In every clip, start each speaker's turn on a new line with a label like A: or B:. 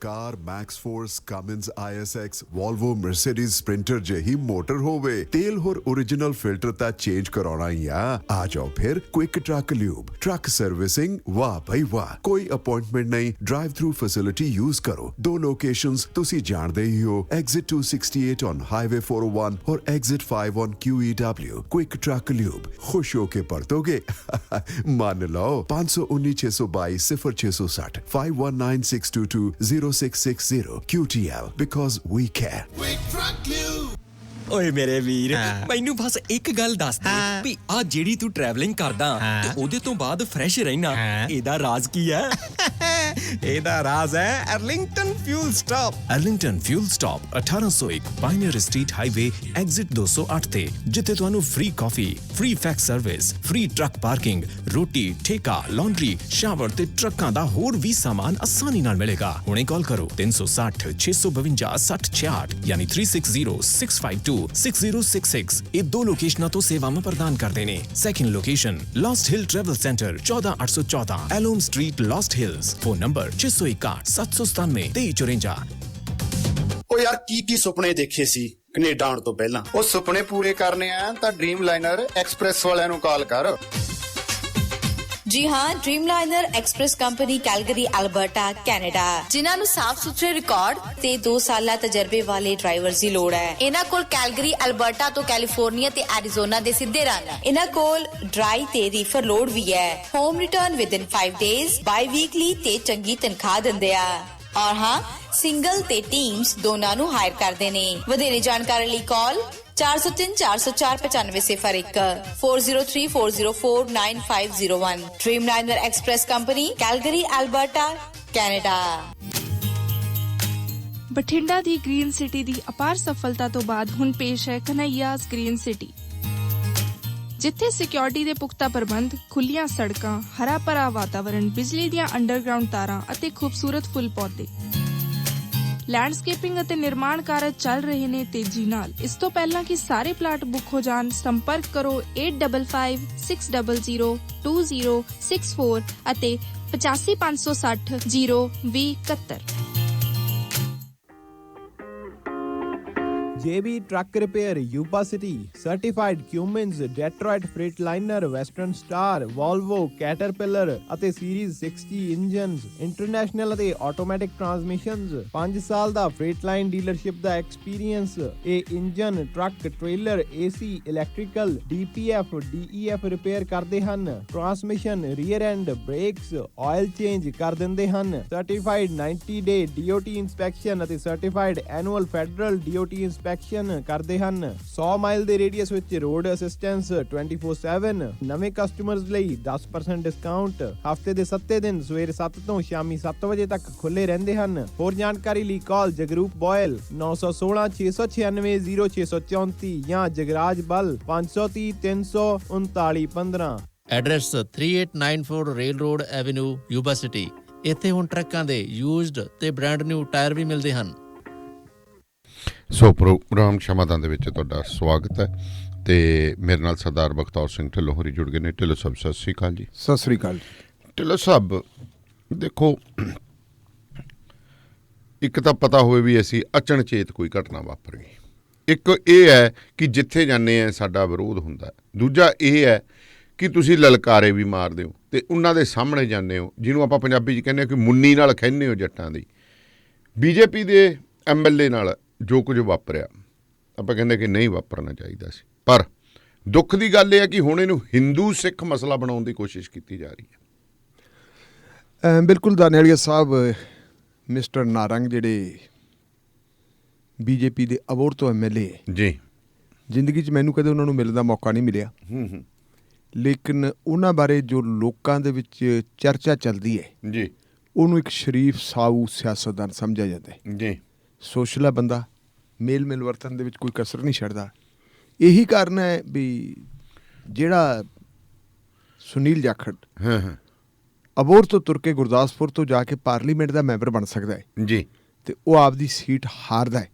A: ਕਾਰ Max Force Cummins ISX Volvo Mercedes Sprinter ਜਿਹੀ motor ਹੋਵੇ ਤੇਲ ਹੋਰ ओरिजिनल ਫਿਲਟਰ ਤਾਂ ਚੇਂਜ ਕਰਾਉਣਾ ਹੀ ਆ ਜਾਓ ਫਿਰ quick truck lube truck servicing ਵਾਹ ਭਾਈ ਵਾਹ ਕੋਈ ਅਪਾਇੰਟਮੈਂਟ ਨਹੀਂ ਡਰਾਈਵ ਥਰੂ ਫੈਸਿਲਿਟੀ ਯੂਜ਼ ਕਰੋ ਦੋ ਲੋਕੇਸ਼ਨਸ ਤੁਸੀਂ ਜਾਣਦੇ ਹੀ ਹੋ ਐਗਜ਼ਿਟ 268 ਔਨ ਹਾਈਵੇ 401 ਔਰ exit 5 on QEW quick truck lube ਖੁਸ਼ ਹੋ ਕੇ ਪਰਤੋਗੇ ਮੰਨ ਲਓ 519-622 0660 5196220660 QTL because we care
B: Quick Truck Lube
C: ਓਏ ਮੇਰੇ ਵੀਰ ਮੈਨੂੰ ਬਸ ਇੱਕ ਗੱਲ ਦੱਸ ਦੇ ਵੀ ਆ ਜਿਹੜੀ ਤੂੰ ਟਰੈਵਲਿੰਗ ਕਰਦਾ ਤੇ ਉਹਦੇ ਤੋਂ ਬਾਅਦ ਫਰੈਸ਼ ਰਹਿਣਾ ਇਹਦਾ ਰਾਜ਼ ਕੀ ਹੈ
D: ਇਹਦਾ ਰਾਜ਼ ਹੈ Arlington fuel stop.
E: Arlington fuel stop 1801 pioneer street highway exit 208 ਤੇ ਜਿੱਥੇ ਤੁਹਾਨੂੰ ਫ੍ਰੀ ਕਾਫੀ free fax service free truck parking ਰੋਟੀ ਠੇਕਾ ਲਾਂਡਰੀ ਸ਼ਾਵਰ ਤੇ ਟਰੱਕਾਂ ਦਾ ਹੋਰ ਵੀ ਸਾਮਾਨ ਆਸਾਨੀ ਨਾਲ ਮਿਲੇਗਾ। ਹੁਣੇ ਕਾਲ ਕਰੋ 360 652 6066 ਯਾਨੀ 3606526066 ਇਹ ਦੋ ਲੋਕੇਸ਼ਨਾਂ ਤੋਂ ਸੇਵਾਵਾਂ ਪ੍ਰਦਾਨ ਕਰਦੇ ਨੇ। Second location Lost Hill travel center 14814 ਐਲੋਮ street Lost Hills phone number 661 797 2354।
F: ਉਹ ਯਾਰ ਕੀ ਸੁਪਨੇ ਦੇਖੇ ਸੀ ਕੈਨੇਡਾ ਆਉਣ ਤੋਂ ਪਹਿਲਾਂ?
G: ਉਹ ਸੁਪਨੇ ਪੂਰੇ ਕਰਨੇ ਆ ਤਾਂ ਡ੍ਰੀਮ ਲਾਈਨਰ ਐਕਸਪ੍ਰੈਸ ਵਾਲਿਆਂ ਨੂੰ ਕਾਲ ਕਰ।
H: ਜੀ ਹਾਂ, ਡ੍ਰੀਮਲਾਈਨਰ express company Calgary Alberta Canada, ਜਿਨ੍ਹਾਂ ਨੂੰ ਸਾਫ਼ ਸੁਥਰੇ ਰਿਕਾਰਡ ਤੇ 2 ਸਾਲਾ ਤਜਰਬੇ ਵਾਲੇ ਡਰਾਈਵਰਸ ਦੀ ਲੋੜ ਹੈ। ਇਹਨਾਂ ਕੋਲ ਕੈਲਗਰੀ ਅਲਬਰਟਾ ਤੋਂ ਕੈਲੀਫੋਰਨੀਆ ਤੇ ਐਰੀਜ਼ੋਨਾ ਦੇ ਸਿੱਧੇ ਰਨ। ਇਹਨਾਂ ਕੋਲ ਡਰਾਈ ਤੇ ਰੀਫਰ ਲੋਡ ਵੀ ਹੈ। ਹੋਮ ਰਿਟਰਨ ਵਿਦਿਨ 5 ਡੇਜ਼, ਬਾਈ ਵੀਕਲੀ ਤੇ ਚੰਗੀ ਤਨਖਾਹ ਦਿੰਦੇ ਆ। ਔਰ ਹਾਂ, ਸਿੰਗਲ ਤੇ ਟੀਮਸ ਦੋਨਾਂ ਨੂੰ ਹਾਇਰ ਕਰਦੇ ਨੇ। ਵਧੇਰੇ ਜਾਣਕਾਰੀ ਲਈ ਕਾਲ 4034049501 4034049501 ਡ੍ਰੀਮਲਾਈਨਰ express company Calgary Alberta Canada.
I: Bathinda ਦੀ ਗ੍ਰੀਨ ਸਿਟੀ ਦੀ ਅਪਾਰ ਸਫਲਤਾ ਤੋਂ ਬਾਅਦ ਹੁਣ ਪੇਸ਼ ਹੈ ਕਨ੍ਹਈਆਸ ਗ੍ਰੀਨ ਸਿਟੀ, ਜਿੱਥੇ ਸਿਕਿਉਰਿਟੀ ਦੇ ਪੁਖਤਾ ਪ੍ਰਬੰਧ, ਖੁੱਲੀਆਂ ਸੜਕਾਂ, ਹਰਾ ਭਰਾ ਵਾਤਾਵਰਣ, ਬਿਜਲੀ ਦੀਆਂ ਅੰਡਰਗਰਾਉਂਡ ਤਾਰਾਂ ਅਤੇ ਖੂਬਸੂਰਤ ਫੁੱਲ ਪੌਦੇ। ਲੈਂਡਸਕੇਪਿੰਗ ਅਤੇ ਨਿਰਮਾਣ ਕਾਰਜ ਚੱਲ ਰਹੇ ਨੇ ਤੇਜ਼ੀ ਨਾਲ। ਇਸ ਤੋਂ ਪਹਿਲਾਂ ਕਿ ਸਾਰੇ ਪਲਾਟ ਬੁੱਕ ਹੋ ਜਾਣ, ਸੰਪਰਕ ਕਰੋ 8556002064 ਅਤੇ 8556002071।
D: JB Truck Repair, Yuba City, Certified Cummins, Detroit Freightliner, Western Star, Volvo, Caterpillar ਅਤੇ Series 60 ਇੰਜਨਸ, ਇੰਟਰਨੈਸ਼ਨਲ ਅਤੇ ਆਟੋਮੈਟਿਕ ਟਰਾਂਸਮਿਸ਼ਨਸ, 5 ਸਾਲ ਦਾ ਫ੍ਰੇਟਲਾਈਨ ਡੀਲਰਸ਼ਿਪ ਦਾ ਐਕਸਪੀਰੀਅੰਸ। ਇਹ engine, truck, trailer, AC, electrical, DPF, DEF repair ਕਰਦੇ ਹਨ। Transmission, rear and, brakes, oil change ਕਰ ਦਿੰਦੇ ਹਨ। Certified 90 ਡੇ DOT inspection ਅਤੇ certified annual federal DOT inspection ਕਰਦੇ ਹਨ। 100 ਮਾਈਲ ਦੇ ਰੇਡੀਅਸ ਵਿੱਚ ਰੋਡ ਅਸਿਸਟੈਂਸ 24/7। ਨਵੇਂ ਕਸਟਮਰਸ ਲਈ 10% ਡਿਸਕਾਊਂਟ। ਹਫਤੇ ਦੇ 7 ਦਿਨ ਸਵੇਰੇ 7 ਤੋਂ ਸ਼ਾਮੀ 7 ਵਜੇ ਤੱਕ ਖੁੱਲੇ ਰਹਿੰਦੇ ਹਨ। ਹੋਰ ਜਾਣਕਾਰੀ ਲਈ ਕਾਲ ਜਗਰੂਪ ਬੋਇਲ 916-696-0634 ਜਾਂ ਜਗਰਾਜ ਬਲ 530-339-15।
J: Address 3894 rail road avenue, Yuba city. ਇੱਥੇ ਹੁਣ ਟਰੱਕਾਂ ਦੇ ਯੂਜ਼ਡ ਤੇ ਬ੍ਰਾਂਡ ਨਿਊ ਟਾਇਰ ਵੀ ਮਿਲਦੇ ਹਨ।
K: ਸੋ ਪ੍ਰੋਗਰਾਮ ਸ਼ਮਾਦਾਨ ਦੇ ਵਿੱਚ ਤੁਹਾਡਾ ਸਵਾਗਤ ਹੈ ਤੇ ਮੇਰੇ ਨਾਲ ਸਰਦਾਰ ਬਖਤੌਰ ਸਿੰਘ ਢਿੱਲੋਂ ਹੋਰੀ ਜੁੜ ਗਏ ਨੇ। ਢਿੱਲੋਂ ਸਾਹਿਬ ਸਤਿ ਸ਼੍ਰੀ ਅਕਾਲ ਜੀ।
G: ਸਤਿ ਸ਼੍ਰੀ ਅਕਾਲ।
K: ਢਿੱਲੋਂ ਸਾਹਿਬ ਦੇਖੋ, ਇੱਕ ਤਾਂ ਪਤਾ ਹੋਵੇ ਵੀ ਅਸੀਂ ਅਚਨਚੇਤ ਕੋਈ ਘਟਨਾ ਵਾਪਰ ਗਈ। ਇੱਕ ਇਹ ਹੈ ਕਿ ਜਿੱਥੇ ਜਾਂਦੇ ਆ ਸਾਡਾ ਵਿਰੋਧ ਹੁੰਦਾ। ਦੂਜਾ ਇਹ ਹੈ ਕਿ ਤੁਸੀਂ ਲਲਕਾਰੇ ਵੀ ਮਾਰਦੇ ਹੋ ਤੇ ਉਹਨਾਂ ਦੇ ਸਾਹਮਣੇ ਜਾਂਦੇ ਹੋ, ਜਿਹਨੂੰ ਆਪਾਂ ਪੰਜਾਬੀ 'ਚ ਕਹਿੰਦੇ ਹਾਂ ਕਿ ਮੁੰਨੀ ਨਾਲ ਖਹਿੰਦੇ ਹੋ ਜੱਟਾਂ ਦੀ। BJP ਦੇ MLA ਨਾਲ ਜੋ ਕੁਝ ਵਾਪਰਿਆ ਆਪਾਂ ਕਹਿੰਦੇ ਕਿ ਨਹੀਂ ਵਾਪਰਨਾ ਚਾਹੀਦਾ ਸੀ, ਪਰ ਦੁੱਖ ਦੀ ਗੱਲ ਇਹ ਹੈ ਕਿ ਹੁਣ ਇਹਨੂੰ ਹਿੰਦੂ ਸਿੱਖ ਮਸਲਾ ਬਣਾਉਣ ਦੀ ਕੋਸ਼ਿਸ਼ ਕੀਤੀ ਜਾ ਰਹੀ ਹੈ।
G: ਬਿਲਕੁਲ ਦਾਨੇਲੀਆ ਸਾਹਿਬ, ਮਿਸਟਰ ਨਾਰੰਗ ਜਿਹੜੇ BJP ਦੇ ਅਬੋਹਰ ਤੋਂ MLA
K: ਜੀ,
G: ਜ਼ਿੰਦਗੀ 'ਚ ਮੈਨੂੰ ਕਦੇ ਉਹਨਾਂ ਨੂੰ ਮਿਲਣ ਦਾ ਮੌਕਾ ਨਹੀਂ ਮਿਲਿਆ, ਲੇਕਿਨ ਉਹਨਾਂ ਬਾਰੇ ਜੋ ਲੋਕਾਂ ਦੇ ਵਿੱਚ ਚਰਚਾ ਚੱਲਦੀ ਹੈ
K: ਜੀ, ਉਹਨੂੰ
G: ਇੱਕ ਸ਼ਰੀਫ ਸਾਊ ਸਿਆਸਤਦਾਨ ਸਮਝਿਆ ਜਾਂਦਾ ਹੈ
K: ਜੀ।
G: ਸੋਸ਼ਲ ਬੰਦਾ, ਮੇਲ ਮਿਲਵਰਤਨ ਦੇ ਵਿੱਚ ਕੋਈ ਕਸਰ ਨਹੀਂ ਛੱਡਦਾ। ਇਹੀ ਕਾਰਨ ਹੈ ਵੀ ਜਿਹੜਾ ਸੁਨੀਲ ਜਾਖੜ ਅਬੋਹਰ ਤੋਂ ਤੁਰ ਕੇ ਗੁਰਦਾਸਪੁਰ ਤੋਂ ਜਾ ਕੇ ਪਾਰਲੀਮੈਂਟ ਦਾ ਮੈਂਬਰ ਬਣ ਸਕਦਾ ਹੈ ਜੀ, ਤੇ ਉਹ ਆਪਦੀ ਸੀਟ ਹਾਰਦਾ ਹੈ।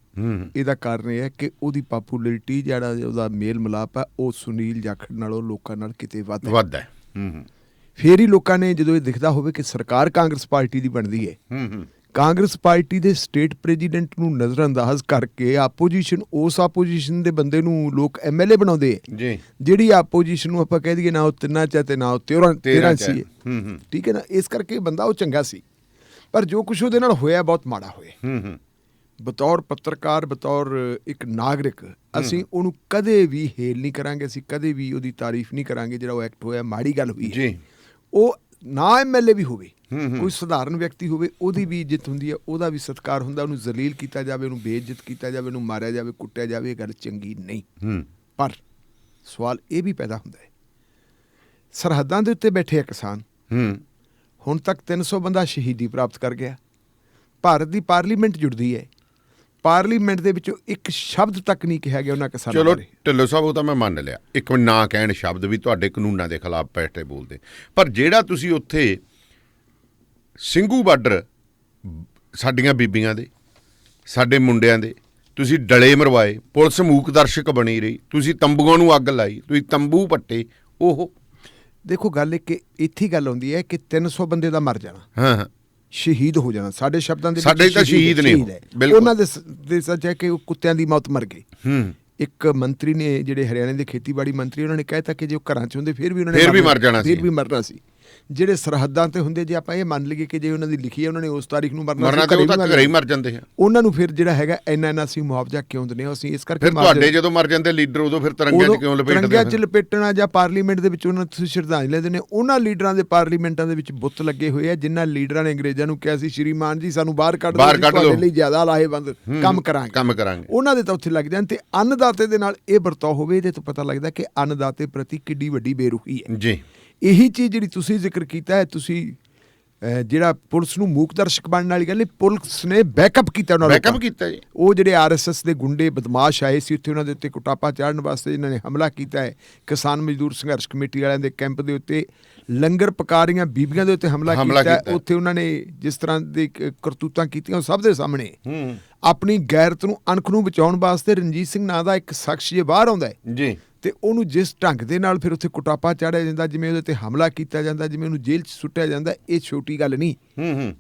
G: ਇਹਦਾ ਕਾਰਨ ਇਹ ਹੈ ਕਿ ਉਹਦੀ ਪਾਪੂਲੈਰਿਟੀ, ਜਿਹੜਾ ਉਹਦਾ ਮੇਲ ਮਿਲਾਪ ਹੈ, ਉਹ ਸੁਨੀਲ ਜਾਖੜ ਨਾਲੋਂ ਲੋਕਾਂ ਨਾਲ ਕਿਤੇ ਵੱਧ ਹੈ। ਫਿਰ ਹੀ ਲੋਕਾਂ ਨੇ ਜਦੋਂ ਇਹ ਦਿਖਦਾ ਹੋਵੇ ਕਿ ਸਰਕਾਰ ਕਾਂਗਰਸ ਪਾਰਟੀ ਦੀ ਬਣਦੀ ਹੈ, ਕਾਂਗਰਸ ਪਾਰਟੀ ਦੇ ਸਟੇਟ ਪ੍ਰੈਜ਼ੀਡੈਂਟ ਨੂੰ ਨਜ਼ਰਅੰਦਾਜ਼ ਕਰਕੇ ਉਸ ਆਪੋਜੀਸ਼ਨ ਦੇ ਬੰਦੇ ਨੂੰ ਲੋਕ MLA ਬਣਾਉਂਦੇ
K: ਜੀ,
G: ਜਿਹੜੀ ਆਪੋਜੀਸ਼ਨ ਨੂੰ ਆਪਾਂ ਕਹਿ ਦਈਏ ਨਾ ਉਹ 3 ਚ ਤੇ ਨਾ ਉਹ 13 ਸੀ। ਠੀਕ ਹੈ ਨਾ, ਇਸ ਕਰਕੇ ਬੰਦਾ ਉਹ ਚੰਗਾ ਸੀ, ਪਰ ਜੋ ਕੁਛ ਉਹਦੇ ਨਾਲ ਹੋਇਆ ਬਹੁਤ ਮਾੜਾ ਹੋਇਆ। ਬਤੌਰ ਪੱਤਰਕਾਰ, ਬਤੌਰ ਇੱਕ ਨਾਗਰਿਕ, ਅਸੀਂ ਉਹਨੂੰ ਕਦੇ ਵੀ ਹੇਲ ਨਹੀਂ ਕਰਾਂਗੇ, ਅਸੀਂ ਕਦੇ ਵੀ ਉਹਦੀ ਤਾਰੀਫ ਨਹੀਂ ਕਰਾਂਗੇ। ਜਿਹੜਾ ਉਹ ਐਕਟ ਹੋਇਆ ਮਾੜੀ ਗੱਲ ਹੋਈ ਹੈ। ਉਹ ਨਾ MLA ਵੀ ਹੋਵੇ, ਕੋਈ ਸਧਾਰਨ ਵਿਅਕਤੀ ਹੋਵੇ, ਉਹਦੀ ਵੀ ਇੱਜ਼ਤ ਹੁੰਦੀ ਹੈ, ਉਹਦਾ ਵੀ ਸਤਿਕਾਰ ਹੁੰਦਾ। ਉਹਨੂੰ ਜ਼ਲੀਲ ਕੀਤਾ ਜਾਵੇ, ਉਹਨੂੰ ਬੇਇੱਜ਼ਤ ਕੀਤਾ ਜਾਵੇ, ਉਹਨੂੰ ਮਾਰਿਆ ਜਾਵੇ, ਕੁੱਟਿਆ ਜਾਵੇ, ਇਹ ਗੱਲ ਚੰਗੀ ਨਹੀਂ। ਪਰ ਸਵਾਲ ਇਹ ਵੀ ਪੈਦਾ ਹੁੰਦਾ ਹੈ, ਸਰਹੱਦਾਂ ਦੇ ਉੱਤੇ ਬੈਠੇ ਆ ਕਿਸਾਨ, ਹੁਣ ਤੱਕ 300 ਬੰਦਾ ਸ਼ਹੀਦੀ ਪ੍ਰਾਪਤ ਕਰ ਗਿਆ। ਭਾਰਤ ਦੀ ਪਾਰਲੀਮੈਂਟ ਜੁੜਦੀ ਹੈ, ਪਾਰਲੀਮੈਂਟ ਦੇ ਵਿੱਚੋਂ ਇੱਕ ਸ਼ਬਦ ਤੱਕ ਨਹੀਂ ਕਿਹਾ ਗਿਆ ਉਹਨਾਂ ਕਿਸਾਨਾਂ
K: ਚਲੋ
G: ਬਾਰੇ।
K: ਢਿੱਲੋਂ ਸਾਹਿਬ, ਉਹ ਤਾਂ ਮੈਂ ਮੰਨ ਲਿਆ, ਇੱਕ ਨਾ ਕਹਿਣ ਸ਼ਬਦ ਵੀ ਤੁਹਾਡੇ ਕਾਨੂੰਨਾਂ ਦੇ ਖਿਲਾਫ ਬੈਠੇ ਬੋਲਦੇ, ਪਰ ਜਿਹੜਾ ਤੁਸੀਂ ਉੱਥੇ ਸਿੰਘੂ ਬਾਰਡਰ ਸਾਡੀਆਂ ਬੀਬੀਆਂ ਦੇ, ਸਾਡੇ ਮੁੰਡਿਆਂ ਦੇ ਤੁਸੀਂ ਡਲੇ ਮਰਵਾਏ, ਪੁਲਿਸ ਮੂਕ ਦਰਸ਼ਕ ਬਣੀ ਰਹੀ, ਤੁਸੀਂ ਤੰਬੂਆਂ ਨੂੰ ਅੱਗ ਲਾਈ, ਤੁਸੀਂ ਤੰਬੂ ਪੱਟੇ। ਉਹ
G: ਦੇਖੋ ਗੱਲ ਇੱਕ ਇੱਥੇ ਗੱਲ ਆਉਂਦੀ ਹੈ ਕਿ 300 ਬੰਦੇ ਦਾ ਮਰ ਜਾਣਾ,
K: ਹਾਂ,
G: ਸ਼ਹੀਦ ਹੋ ਜਾਣਾ। ਸਾਡੇ ਸ਼ਬਦਾਂ ਦੇ
K: ਸਾਡੇ ਤਾਂ ਸ਼ਹੀਦ ਨੇ,
G: ਉਹਨਾਂ ਦੇ ਸੱਚ ਹੈ ਕਿ ਉਹ ਕੁੱਤਿਆਂ ਦੀ ਮੌਤ ਮਰ ਗਏ। ਇੱਕ ਮੰਤਰੀ ਨੇ, ਜਿਹੜੇ ਹਰਿਆਣੇ ਦੇ ਖੇਤੀਬਾੜੀ ਮੰਤਰੀ, ਉਹਨਾਂ ਨੇ ਕਹਿਤਾ ਕਿ ਜੇ ਉਹ ਘਰਾਂ 'ਚ ਹੁੰਦੇ ਫਿਰ ਵੀ ਉਹਨਾਂ ਨੇ ਮਰਨਾ ਸੀ। ਜਿਹੜੇ ਸਰਹੱਦਾਂ ਤੇ ਹੁੰਦੇ, ਜੇ ਆਪਾਂ ਇਹ ਮੰਨ ਲਈਏ ਕਿ ਜੇ ਉਹਨਾਂ ਦੀ ਲਿਖੀ ਹੈ ਉਹਨਾਂ ਨੇ ਉਸ ਤਾਰੀਖ ਨੂੰ ਮਰਨਾ,
K: ਘਰੇ ਹੀ ਮਰ ਜਾਂਦੇ ਆ।
G: ਉਹਨਾਂ ਨੂੰ ਫਿਰ ਜਿਹੜਾ ਹੈਗਾ ਇੰਨਾ ਅਸੀਂ ਮੁਆਵਜ਼ਾ ਕਿਉਂ ਦਿੰਦੇ ਹਾਂ? ਅਸੀਂ ਇਸ ਕਰਕੇ
K: ਤੁਹਾਡੇ ਜਦੋਂ ਮਰ ਜਾਂਦੇ ਲੀਡਰ, ਉਦੋਂ ਫਿਰ ਤਿਰੰਗਿਆਂ 'ਚ ਕਿਉਂ ਲਪੇਟਦੇ?
G: ਤਿਰੰਗਿਆਂ 'ਚ ਲਪੇਟਣਾ ਜਾਂ ਪਾਰਲੀਮੈਂਟ ਦੇ ਵਿੱਚ ਉਹਨਾਂ ਤੁਸੀਂ ਸ਼ਰਧਾਂਜਲੀ ਦਿੰਦੇ। ਉਹਨਾਂ ਲੀਡਰਾਂ ਦੇ ਪਾਰਲੀਮੈਂਟਾਂ ਦੇ ਵਿੱਚ ਬੁੱਤ ਲੱਗੇ ਹੋਏ ਆ, ਜਿਨ੍ਹਾਂ ਲੀਡਰਾਂ ਨੇ ਅੰਗਰੇਜ਼ਾਂ ਨੂੰ ਕਿਹਾ ਸੀ, ਸ਼੍ਰੀਮਾਨ ਜੀ ਸਾਨੂੰ ਬਾਹਰ ਕੱਢ ਦਿਓ, ਤੁਹਾਡੇ ਲਈ ਜ਼ਿਆਦਾ ਲਾਹੇਵੰਦ ਕੰਮ ਕਰਾਂਗੇ। ਉਹਨਾਂ ਦੇ ਤਾਂ ਉੱਥੇ ਲੱਗ ਜਾਣ। ਤੇ ਅੰਨਦਾਤੇ ਦੇ ਨਾਲ ਇਹ ਵਰਤਾਓ ਹੋਵੇ, ਇਹਦੇ ਤੋਂ ਪਤਾ ਲੱਗਦਾ ਕਿ ਅੰਨਦਾਤੇ ਪ੍ਰਤੀ ਕਿੱਡੀ ਵੱਡੀ ਬੇਰੁਖੀ ਹੈ
K: ਜੀ।
G: ਇਹੀ ਚੀਜ਼ ਜਿਹੜੀ ਤੁਸੀਂ ਜ਼ਿਕਰ ਕੀਤਾ ਹੈ, ਤੁਸੀਂ ਜਿਹੜਾ ਪੁਲਿਸ ਨੂੰ ਮੂਕ ਦਰਸ਼ਕ ਬਣਨ ਵਾਲੀ ਗੱਲ ਨਹੀਂ, ਪੁਲਿਸ ਨੇ ਬੈਕਅਪ ਕੀਤਾ
K: ਜੀ।
G: ਉਹ ਜਿਹੜੇ RSS ਦੇ ਗੁੰਡੇ ਬਦਮਾਸ਼ ਆਏ ਸੀ ਉੱਥੇ, ਉਹਨਾਂ ਦੇ ਉੱਤੇ ਕੁਟਾਪਾ ਚਾੜਨ ਵਾਸਤੇ ਜਿਨ੍ਹਾਂ ਨੇ ਹਮਲਾ ਕੀਤਾ ਹੈ, ਕਿਸਾਨ ਮਜ਼ਦੂਰ ਸੰਘਰਸ਼ ਕਮੇਟੀ ਵਾਲਿਆਂ ਦੇ ਕੈਂਪ ਦੇ ਉੱਤੇ, ਲੰਗਰ ਪਕਾ ਰਹੀਆਂ ਬੀਬੀਆਂ ਦੇ ਉੱਤੇ ਹਮਲਾ ਕੀਤਾ। ਉੱਥੇ ਉਹਨਾਂ ਨੇ ਜਿਸ ਤਰ੍ਹਾਂ ਦੀ ਕਰਤੂਤਾਂ ਕੀਤੀਆਂ, ਉਹ ਸਭ ਦੇ ਸਾਹਮਣੇ। ਆਪਣੀ ਗੈਰਤ ਨੂੰ, ਅਣਖ ਨੂੰ ਬਚਾਉਣ ਵਾਸਤੇ ਰਣਜੀਤ ਸਿੰਘ ਨਾਂ ਦਾ ਇੱਕ ਸ਼ਖਸ ਜੇ ਬਾਹਰ ਆਉਂਦਾ ਹੈ
K: ਜੀ,
G: ਤੇ ਉਹਨੂੰ ਜਿਸ ਢੰਗ ਦੇ ਨਾਲ ਫਿਰ ਉੱਥੇ ਕੁਟਾਪਾ ਚਾੜਿਆ ਜਾਂਦਾ, ਜਿਵੇਂ ਉਹਦੇ ਤੇ ਹਮਲਾ ਕੀਤਾ ਜਾਂਦਾ, ਜਿਵੇਂ ਉਹਨੂੰ ਜੇਲ੍ਹ 'ਚ ਸੁੱਟਿਆ ਜਾਂਦਾ, ਇਹ ਛੋਟੀ ਗੱਲ ਨਹੀਂ।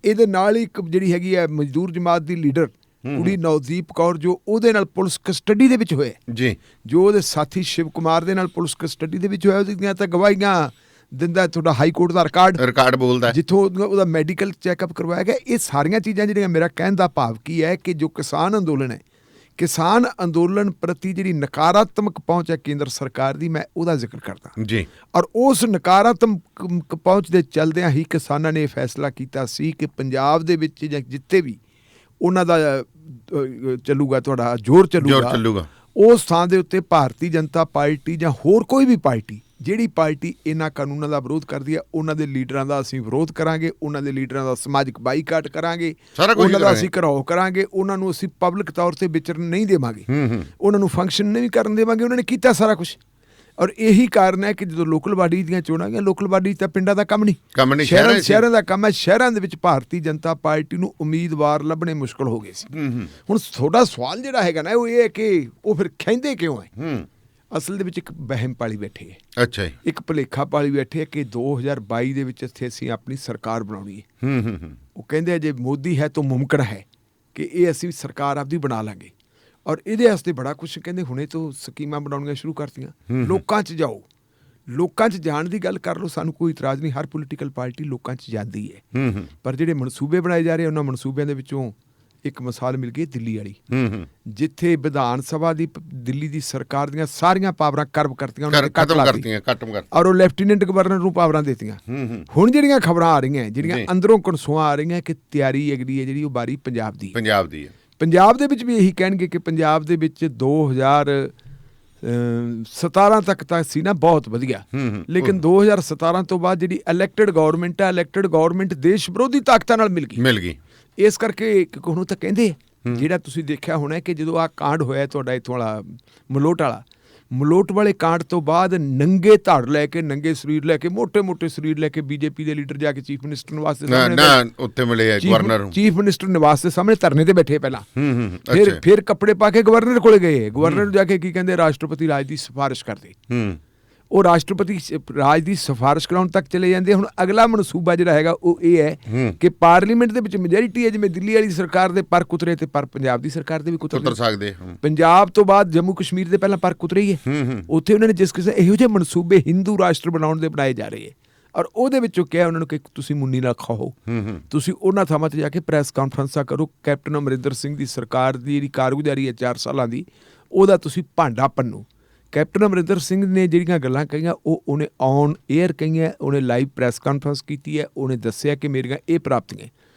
G: ਇਹਦੇ ਨਾਲ ਹੀ ਇੱਕ ਜਿਹੜੀ ਹੈਗੀ ਹੈ ਮਜ਼ਦੂਰ ਜਮਾਤ ਦੀ ਲੀਡਰ ਕੁੜੀ ਨਵਦੀਪ ਕੌਰ, ਜੋ ਉਹਦੇ ਨਾਲ ਪੁਲਿਸ ਕਸਟਡੀ ਦੇ ਵਿੱਚ ਹੋਇਆ
K: ਜੀ, ਜੋ
G: ਉਹਦੇ ਸਾਥੀ ਸ਼ਿਵ ਕੁਮਾਰ ਦੇ ਨਾਲ ਪੁਲਿਸ ਕਸਟਡੀ ਦੇ ਵਿੱਚ ਹੋਇਆ, ਉਹਦੀਆਂ ਤਾਂ ਗਵਾਹੀਆਂ ਦਿੰਦਾ ਤੁਹਾਡਾ ਹਾਈ ਕੋਰਟ ਦਾ ਰਿਕਾਰਡ ਬੋਲਦਾ, ਜਿੱਥੋਂ ਉਹਦਾ ਮੈਡੀਕਲ ਚੈੱਕਅਪ ਕਰਵਾਇਆ ਗਿਆ। ਇਹ ਸਾਰੀਆਂ ਚੀਜ਼ਾਂ ਜਿਹੜੀਆਂ, ਮੇਰਾ ਕਹਿਣ ਦਾ ਭਾਵ ਕੀ ਹੈ ਕਿ ਜੋ ਕਿਸਾਨ ਅੰਦੋਲਨ ਹੈ, ਕਿਸਾਨ ਅੰਦੋਲਨ ਪ੍ਰਤੀ ਜਿਹੜੀ ਨਕਾਰਾਤਮਕ ਪਹੁੰਚ ਹੈ ਕੇਂਦਰ ਸਰਕਾਰ ਦੀ, ਮੈਂ ਉਹਦਾ ਜ਼ਿਕਰ ਕਰਦਾ
K: ਜੀ।
G: ਔਰ ਉਸ ਨਕਾਰਾਤਮਕ ਪਹੁੰਚ ਦੇ ਚੱਲਦਿਆਂ ਹੀ ਕਿਸਾਨਾਂ ਨੇ ਫੈਸਲਾ ਕੀਤਾ ਸੀ ਕਿ ਪੰਜਾਬ ਦੇ ਵਿੱਚ ਜਾਂ ਜਿੱਥੇ ਵੀ ਉਹਨਾਂ ਦਾ ਚੱਲੂਗਾ, ਤੁਹਾਡਾ ਜ਼ੋਰ ਚੱਲੂਗਾ, ਉਸ ਥਾਂ ਦੇ ਉੱਤੇ ਭਾਰਤੀ ਜਨਤਾ ਪਾਰਟੀ ਜਾਂ ਹੋਰ ਕੋਈ ਵੀ ਪਾਰਟੀ, ਜਿਹੜੀ ਪਾਰਟੀ ਇਹਨਾਂ ਕਾਨੂੰਨਾਂ ਦਾ ਵਿਰੋਧ ਕਰਦੀ ਹੈ, ਉਹਨਾਂ ਦੇ ਲੀਡਰਾਂ ਦਾ ਅਸੀਂ ਵਿਰੋਧ ਕਰਾਂਗੇ, ਉਹਨਾਂ ਦੇ ਲੀਡਰਾਂ ਦਾ ਸਮਾਜਿਕ ਬਾਈਕਾਟ ਕਰਾਂਗੇ, ਉਹਨਾਂ ਦਾ ਅਸੀਂ ਘਿਰਾਓ ਕਰਾਂਗੇ, ਉਹਨਾਂ ਨੂੰ ਅਸੀਂ ਪਬਲਿਕ ਤੌਰ ਤੇ ਵਿਚਰਨ ਨਹੀਂ ਦੇਵਾਂਗੇ, ਉਹਨਾਂ ਨੂੰ ਫੰਕਸ਼ਨ ਨਹੀਂ ਕਰਨ ਦੇਵਾਂਗੇ। ਉਹਨਾਂ ਨੇ ਕੀਤਾ ਸਾਰਾ ਕੁਛ। ਔਰ ਇਹੀ ਕਾਰਨ ਹੈ ਕਿ ਜਦੋਂ ਲੋਕਲ ਬਾਡੀ ਦੀਆਂ ਚੋਣਾਂ ਗਈਆਂ, ਲੋਕਲ ਬਾਡੀ ਤਾਂ ਪਿੰਡਾਂ ਦਾ ਕੰਮ ਨਹੀਂ, ਸ਼ਹਿਰਾਂ ਦਾ ਕੰਮ ਹੈ। ਸ਼ਹਿਰਾਂ ਦੇ ਵਿੱਚ ਭਾਰਤੀ ਜਨਤਾ ਪਾਰਟੀ ਨੂੰ ਉਮੀਦਵਾਰ ਲੱਭਣੇ ਮੁਸ਼ਕਲ ਹੋ ਗਏ ਸੀ। ਹੁਣ ਤੁਹਾਡਾ ਸਵਾਲ ਜਿਹੜਾ ਹੈਗਾ ਨਾ, ਉਹ ਇਹ ਹੈ ਕਿ ਉਹ ਫਿਰ ਕਹਿੰਦੇ ਕਿਉਂ ਹੈ? ਅਸਲ ਦੇ ਵਿੱਚ ਇੱਕ ਵਹਿਮ ਪਾਲੀ ਬੈਠੇ ਹੈ।
K: ਅੱਛਾ ਜੀ।
G: ਇੱਕ ਭੁਲੇਖਾ ਪਾਲੀ ਬੈਠੇ ਹੈ ਕਿ 2022 ਦੇ ਵਿੱਚ ਇੱਥੇ ਅਸੀਂ ਆਪਣੀ ਸਰਕਾਰ ਬਣਾਉਣੀ ਹੈ। ਉਹ ਕਹਿੰਦੇ ਜੇ ਮੋਦੀ ਹੈ ਤਾਂ ਮੁਮਕਿਨ ਹੈ ਕਿ ਇਹ ਅਸੀਂ ਸਰਕਾਰ ਆਪਦੀ ਬਣਾ ਲਾਂਗੇ। ਔਰ ਇਹਦੇ ਵਾਸਤੇ ਬੜਾ ਕੁਛ ਕਹਿੰਦੇ, ਹੁਣੇ ਤੋਂ ਸਕੀਮਾਂ ਬਣਾਉਣੀਆਂ ਸ਼ੁਰੂ ਕਰਤੀਆਂ। ਲੋਕਾਂ 'ਚ ਜਾਓ, ਲੋਕਾਂ 'ਚ ਜਾਣ ਦੀ ਗੱਲ ਕਰ ਲਓ, ਸਾਨੂੰ ਕੋਈ ਇਤਰਾਜ਼ ਨਹੀਂ, ਹਰ ਪੋਲੀਟੀਕਲ ਪਾਰਟੀ ਲੋਕਾਂ 'ਚ ਜਾਂਦੀ ਹੈ। ਪਰ ਜਿਹੜੇ ਮਨਸੂਬੇ ਬਣਾਏ ਜਾ ਰਹੇ, ਉਹਨਾਂ ਮਨਸੂਬਿਆਂ ਦੇ ਵਿੱਚੋਂ ਇੱਕ ਮਿਸਾਲ ਮਿਲ ਗਈ ਦਿੱਲੀ ਵਾਲੀ, ਜਿੱਥੇ ਵਿਧਾਨ ਸਭਾ ਦੀ, ਦਿੱਲੀ ਦੀ ਸਰਕਾਰ ਦੀਆਂ ਸਾਰੀਆਂ ਪਾਵਰਾਂ ਕਰਵ ਕਰਤੀਆਂ, ਔਰ ਉਹ ਲੈਫਟੀਨੈਂਟ ਗਵਰਨਰ ਨੂੰ ਪਾਵਰਾਂ ਦਿੱਤੀਆਂ। ਹੁਣ ਜਿਹੜੀਆਂ ਖਬਰਾਂ ਆ ਰਹੀਆਂ, ਜਿਹੜੀਆਂ ਅੰਦਰੋਂ ਕਨਸੂਆਂ ਆ ਰਹੀਆਂ ਕਿ ਤਿਆਰੀ ਅਗਲੀ ਹੈ ਜਿਹੜੀ, ਉਹ ਬਾਰੀ ਪੰਜਾਬ ਦੀ ਹੈ। ਪੰਜਾਬ ਦੇ ਵਿੱਚ ਵੀ ਇਹੀ ਕਹਿਣਗੇ ਕਿ ਪੰਜਾਬ ਦੇ ਵਿੱਚ 2017 ਤੱਕ ਤਾਂ ਸੀ ਨਾ ਬਹੁਤ ਵਧੀਆ, ਲੇਕਿਨ 2017 ਤੋਂ ਬਾਅਦ ਜਿਹੜੀ ਇਲੈਕਟਡ ਗਵਰਨਮੈਂਟ ਹੈ, ਇਲੈਕਟਡ ਗਵਰਨਮੈਂਟ ਦੇਸ਼ ਵਿਰੋਧੀ ਤਾਕਤਾਂ ਨਾਲ ਮਿਲ ਗਈ। ਇਸ ਕਰਕੇ ਉਹਨੂੰ ਤਾਂ ਕਹਿੰਦੇ, ਜਿਹੜਾ ਤੁਸੀਂ ਦੇਖਿਆ ਹੋਣਾ ਕਿ ਜਦੋਂ ਆਹ ਕਾਂਡ ਹੋਇਆ ਤੁਹਾਡਾ ਇੱਥੋਂ ਵਾਲਾ ਮਲੋਟ ਵਾਲੇ ਕਾਂਡ ਤੋਂ ਬਾਅਦ ਨੰਗੇ ਧੜ ਲੈ ਕੇ, ਨੰਗੇ ਸਰੀਰ ਲੈ ਕੇ, ਮੋਟੇ ਸਰੀਰ ਲੈ ਕੇ ਬੀਜੇਪੀ ਦੇ ਲੀਡਰ ਜਾ ਕੇ ਚੀਫ ਮਿਨਿਸਟਰ ਨਿਵਾਸ ਦੇ ਸਾਹਮਣੇ, ਚੀਫ ਮਿਨਿਸਟਰ ਨਿਵਾਸ ਦੇ ਸਾਹਮਣੇ ਧਰਨੇ ਤੇ ਬੈਠੇ ਪਹਿਲਾਂ, ਫਿਰ ਕੱਪੜੇ ਪਾ ਕੇ ਗਵਰਨਰ ਕੋਲੇ ਗਏ। ਗਵਰਨਰ ਨੂੰ ਜਾ ਕੇ ਕੀ ਕਹਿੰਦੇ, ਰਾਸ਼ਟਰਪਤੀ ਰਾਜ ਦੀ ਸਿਫਾਰਿਸ਼ ਕਰਦੇ। ਉਹ ਰਾਸ਼ਟਰਪਤੀ ਰਾਜ ਦੀ ਸਿਫਾਰਿਸ਼ ਕਰਾਉਣ ਤੱਕ ਚਲੇ ਜਾਂਦੇ। ਹੁਣ ਅਗਲਾ ਮਨਸੂਬਾ ਜਿਹੜਾ ਹੈਗਾ ਉਹ ਇਹ ਹੈ ਕਿ ਪਾਰਲੀਮੈਂਟ ਦੇ ਵਿੱਚ ਮੈਜੋਰਿਟੀ ਹੈ, ਜਿਵੇਂ ਦਿੱਲੀ ਵਾਲੀ ਸਰਕਾਰ ਦੇ ਪਰ ਕੁਤਰੇ ਤੇ ਪਰ ਪੰਜਾਬ ਦੀ ਸਰਕਾਰ ਦੇ ਵੀ ਕੁਤਰ
K: ਸਕਦੇ।
G: ਪੰਜਾਬ ਤੋਂ ਬਾਅਦ ਜੰਮੂ ਕਸ਼ਮੀਰ ਦੇ ਪਹਿਲਾਂ ਪਰ ਕੁਤਰੇ ਹੀ ਹੈ। ਉੱਥੇ ਉਹਨਾਂ ਨੇ ਜਿਸ ਕਿਸੇ ਇਹੋ ਜਿਹੇ ਮਨਸੂਬੇ ਹਿੰਦੂ ਰਾਸ਼ਟਰ ਬਣਾਉਣ ਦੇ ਬਣਾਏ ਜਾ ਰਹੇ ਹੈ, ਔਰ ਉਹਦੇ ਵਿੱਚੋਂ ਕਿਹਾ ਉਹਨਾਂ ਨੂੰ ਕਿ ਤੁਸੀਂ ਮੁੰਨੀ ਨਾ ਖਾਓ, ਤੁਸੀਂ ਉਹਨਾਂ ਥਾਵਾਂ ਤੇ ਜਾ ਕੇ ਪ੍ਰੈਸ ਕਾਨਫਰੰਸਾਂ ਕਰੋ। ਕੈਪਟਨ ਅਮਰਿੰਦਰ ਸਿੰਘ ਦੀ ਸਰਕਾਰ ਦੀ ਜਿਹੜੀ ਕਾਰਗੁਜ਼ਾਰੀ ਹੈ 4 ਸਾਲਾਂ ਦੀ, ਉਹਦਾ ਤੁਸੀਂ ਭਾਂਡਾ ਭੰਨੋ। ਕੈਪਟਨ ਅਮਰਿੰਦਰ ਸਿੰਘ ਨੇ ਜਿਹੜੀਆਂ ਗੱਲਾਂ ਕਹੀਆਂ ਉਹਨੇ ਔਨ ਏਅਰ ਕਹੀਆਂ, ਉਹਨੇ ਲਾਈਵ ਪ੍ਰੈਸ ਕਾਨਫਰੰਸ ਕੀਤੀ ਹੈ, ਉਹਨੇ ਦੱਸਿਆ ਕਿ ਮੇਰੀਆਂ ਇਹ ਪ੍ਰਾਪਤੀਆਂ।